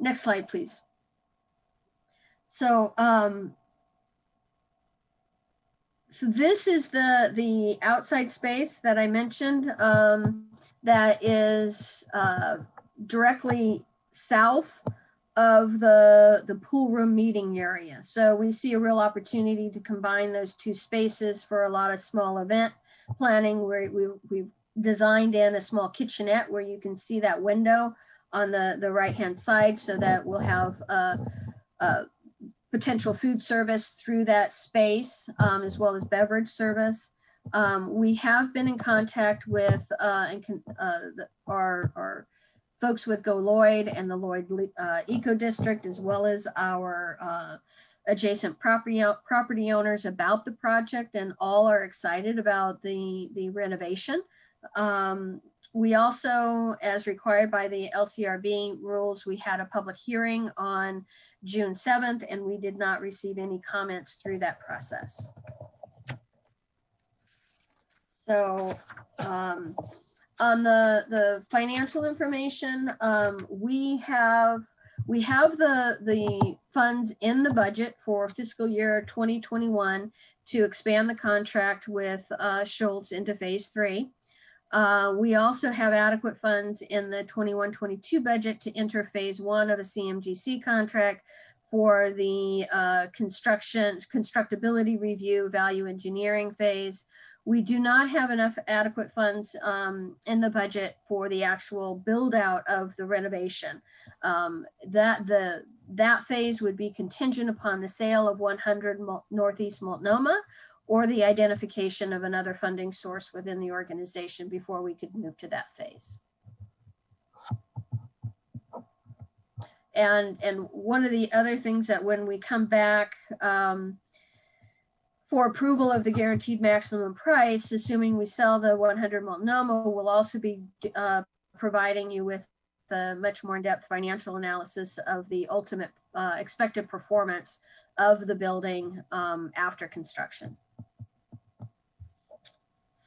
Next slide, please. So So this is the outside space that I mentioned that is directly south of the pool room meeting area. So we see a real opportunity to combine those two spaces for a lot of small event planning, where we've designed in a small kitchenette where you can see that window on the right-hand side, so that we'll have potential food service through that space, as well as beverage service. We have been in contact with our folks with Go Lloyd and the Lloyd Eco District, as well as our adjacent property owners about the project, and all are excited about the renovation. We also, as required by the LCRB rules, we had a public hearing on June 7th, and we did not receive any comments through that process. So on the financial information, we have the funds in the budget for fiscal year 2021 to expand the contract with Schultz into phase 3. We also have adequate funds in the 21-22 budget to enter phase 1 of a CMGC contract for the constructability review value engineering phase. We do not have enough adequate funds in the budget for the actual build out of the renovation. That phase would be contingent upon the sale of 100 Northeast Multnomah, or the identification of another funding source within the organization before we could move to that phase. And one of the other things that when we come back for approval of the guaranteed maximum price, assuming we sell the 100 Multnomah, we'll also be providing you with the much more in-depth financial analysis of the ultimate expected performance of the building after construction.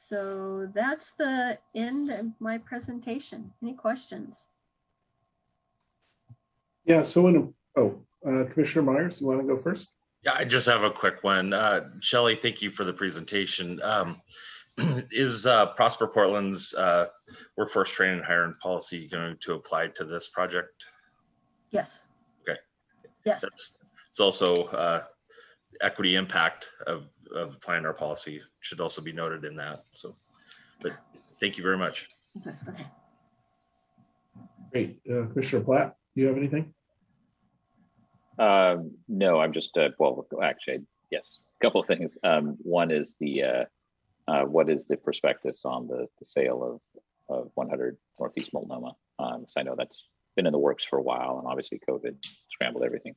So that's the end of my presentation. Any questions? Yeah, so Commissioner Myers, you want to go first? Yeah, I just have a quick one. Shelley, thank you for the presentation. Is Prosper Portland's workforce training and hiring policy going to apply to this project? Yes. Okay. Yes. It's also equity impact of the plan or policy should also be noted in that. So, but thank you very much. Okay. Great. Commissioner Platt, do you have anything? No, I'm just, well, actually, yes, a couple of things. One is what is the prospectus on the sale of 100 Northeast Multnomah? So I know that's been in the works for a while, and obviously COVID scrambled everything.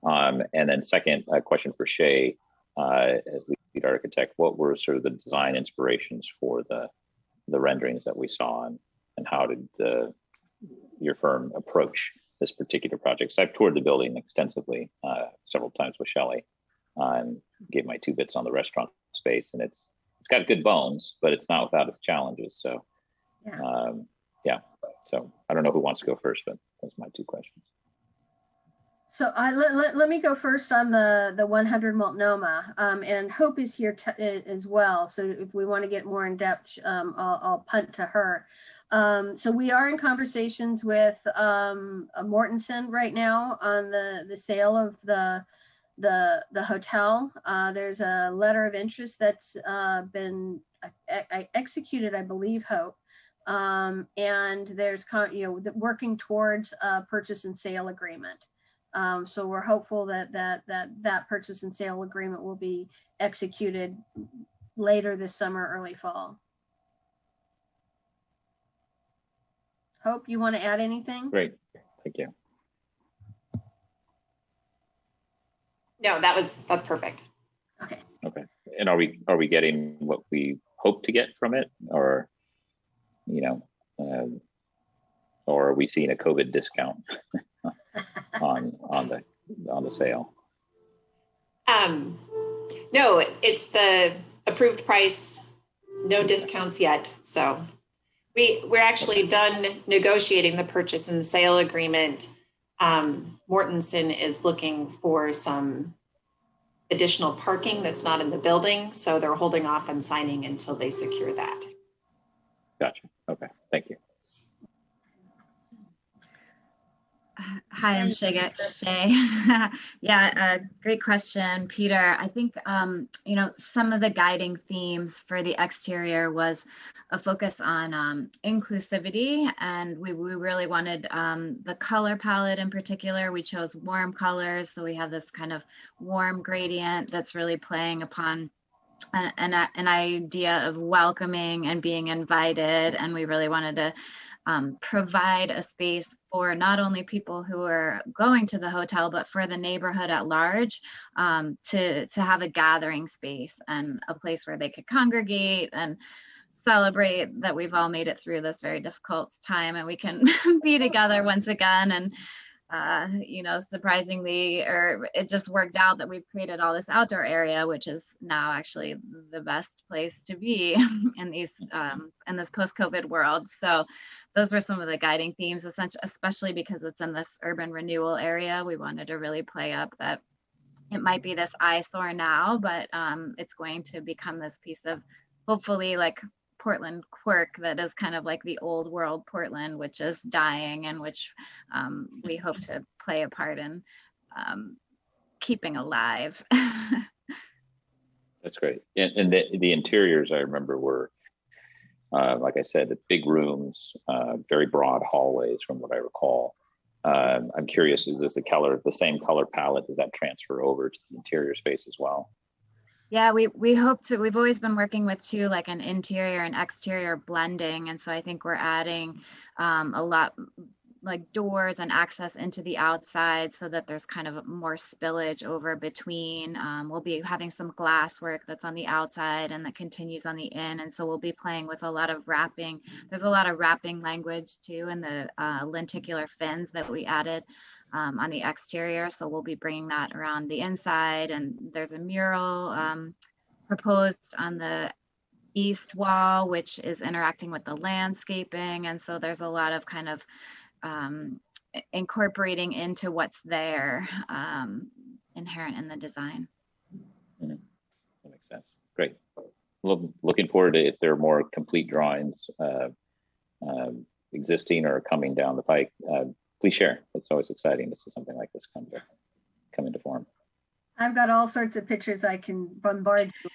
And then second, a question for Shay, as lead architect, what were sort of the design inspirations for the renderings that we saw, and how did your firm approach this particular project? So I've toured the building extensively several times with Shelley, and gave my 2 bits on the restaurant space, and it's got good bones, but it's not without its challenges. So yeah, so I don't know who wants to go first, but those are my 2 questions. So let me go first on the 100 Multnomah, and Hope is here as well. So if we want to get more in depth, I'll punt to her. So we are in conversations with Mortensen right now on the sale of the hotel. There's a letter of interest that's been executed, I believe, Hope. And there's working towards a purchase and sale agreement. So we're hopeful that purchase and sale agreement will be executed later this summer, early fall. Hope, you want to add anything? Great, thank you. No, that's perfect. Okay. Okay, and are we getting what we hope to get from it, or or are we seeing a COVID discount on the sale? No, it's the approved price, no discounts yet. So we're actually done negotiating the purchase and sale agreement. Mortensen is looking for some additional parking that's not in the building. So they're holding off on signing until they secure that. Gotcha. Okay. Thank you. Hi, I'm Shay. Yeah, great question, Peter. I think, you know, some of the guiding themes for the exterior was a focus on inclusivity, and we really wanted the color palette in particular. We chose warm colors, so we have this kind of warm gradient that's really playing upon an idea of welcoming and being invited, and we really wanted to provide a space for not only people who are going to the hotel, but for the neighborhood at large, to have a gathering space and a place where they could congregate and celebrate that we've all made it through this very difficult time and we can be together once again. And you know, surprisingly, or it just worked out that we've created all this outdoor area, which is now actually the best place to be in these in this post-COVID world. So those were some of the guiding themes, especially because it's in this urban renewal area. We wanted to really play up that it might be this eyesore now, but it's going to become this piece of hopefully like Portland quirk that is kind of like the old world Portland, which is dying and which we hope to play a part in keeping alive. That's great. And the interiors, I remember, were, like I said, the big rooms, very broad hallways from what I recall. I'm curious, is this the same color palette? Does that transfer over to the interior space as well? Yeah, we hope to. We've always been working with too, like an interior and exterior blending, and so I think we're adding a lot, like doors and access into the outside, so that there's kind of more spillage over between. We'll be having some glass work that's on the outside and that continues on the in, and so we'll be playing with a lot of wrapping. There's a lot of wrapping language too in the lenticular fins that we added on the exterior, so we'll be bringing that around the inside. And there's a mural proposed on the east wall, which is interacting with the landscaping, and so there's a lot of kind of incorporating into what's there inherent in the design. Mm-hmm. That makes sense. Great. Looking forward to if there are more complete drawings existing or coming down the pike. Please share. It's always exciting to see something like this come into form. I've got all sorts of pictures I can bombard you.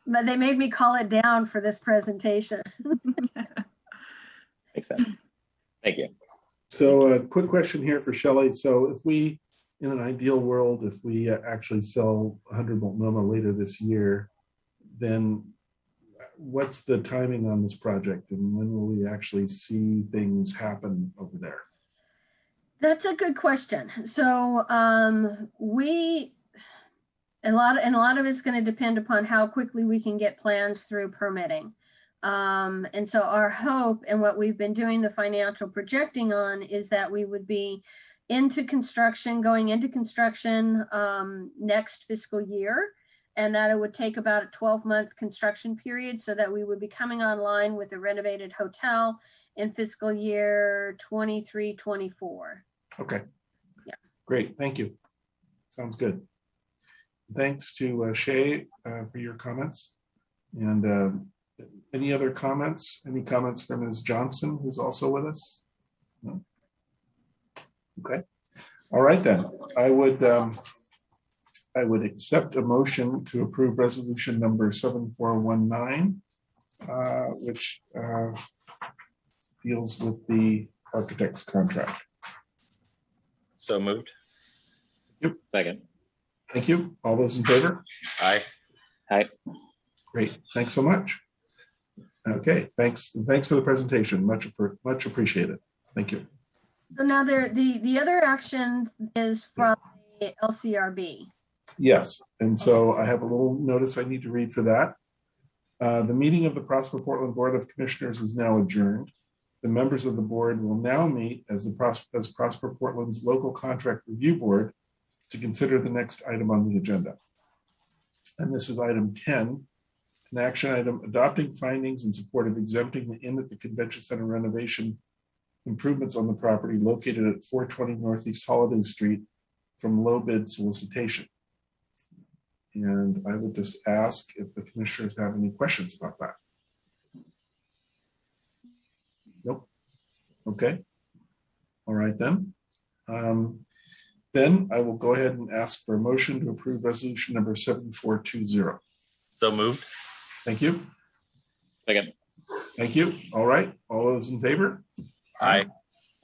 But they made me call it down for this presentation. Makes sense. Thank you. So a quick question here for Shelley. So if we, in an ideal world, if we actually sell 100 Multnomah later this year, then what's the timing on this project and when will we actually see things happen over there? That's a good question. So a lot of it's going to depend upon how quickly we can get plans through permitting. And so our hope and what we've been doing the financial projecting on is that we would be going into construction next fiscal year, and that it would take about a 12-month construction period so that we would be coming online with a renovated hotel in fiscal year 23-24. Okay. Yeah. Great. Thank you. Sounds good. Thanks to Shay for your comments. And any other comments? Any comments from Ms. Johnson, who's also with us? No? Okay. All right, then. I would accept a motion to approve resolution number 7419, which deals with the architect's contract. So moved. Yep. Second. Thank you. All those in favor? Aye. Aye. Great. Thanks so much. Okay. Thanks for the presentation. Much appreciated. Thank you. So now the other action is from the LCRB. Yes. And so I have a little notice I need to read for that. The meeting of the Prosper Portland Board of Commissioners is now adjourned. The members of the board will now meet as Prosper Portland's local contract review board to consider the next item on the agenda. And this is item 10, an action item adopting findings in support of exempting the Inn at the Convention Center renovation improvements on the property located at 420 Northeast Holiday Street from low bid solicitation. And I would just ask if the commissioners have any questions about that. Nope. Okay. All right then. Then I will go ahead and ask for a motion to approve resolution number 7420. So moved. Thank you. Second. Thank you. All right. All those in favor? Aye.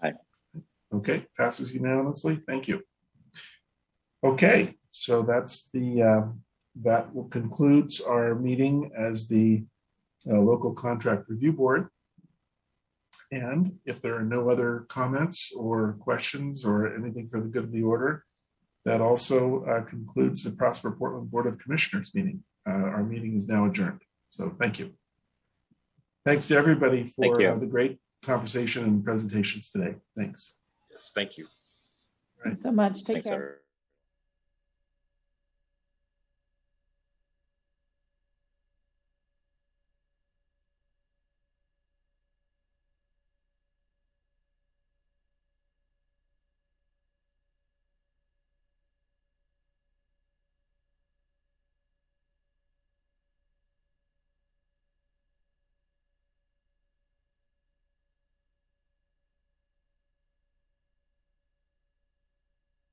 Aye. Okay. Passes unanimously. Thank you. Okay. So that's the, that concludes our meeting as the local contract review board. And if there are no other comments or questions or anything for the good of the order, that also concludes the Prosper Portland Board of Commissioners meeting. Our meeting is now adjourned. So thank you. Thanks to everybody for the great conversation and presentations today. Thanks. Yes, thank you. Thanks so much. Take care. Sir.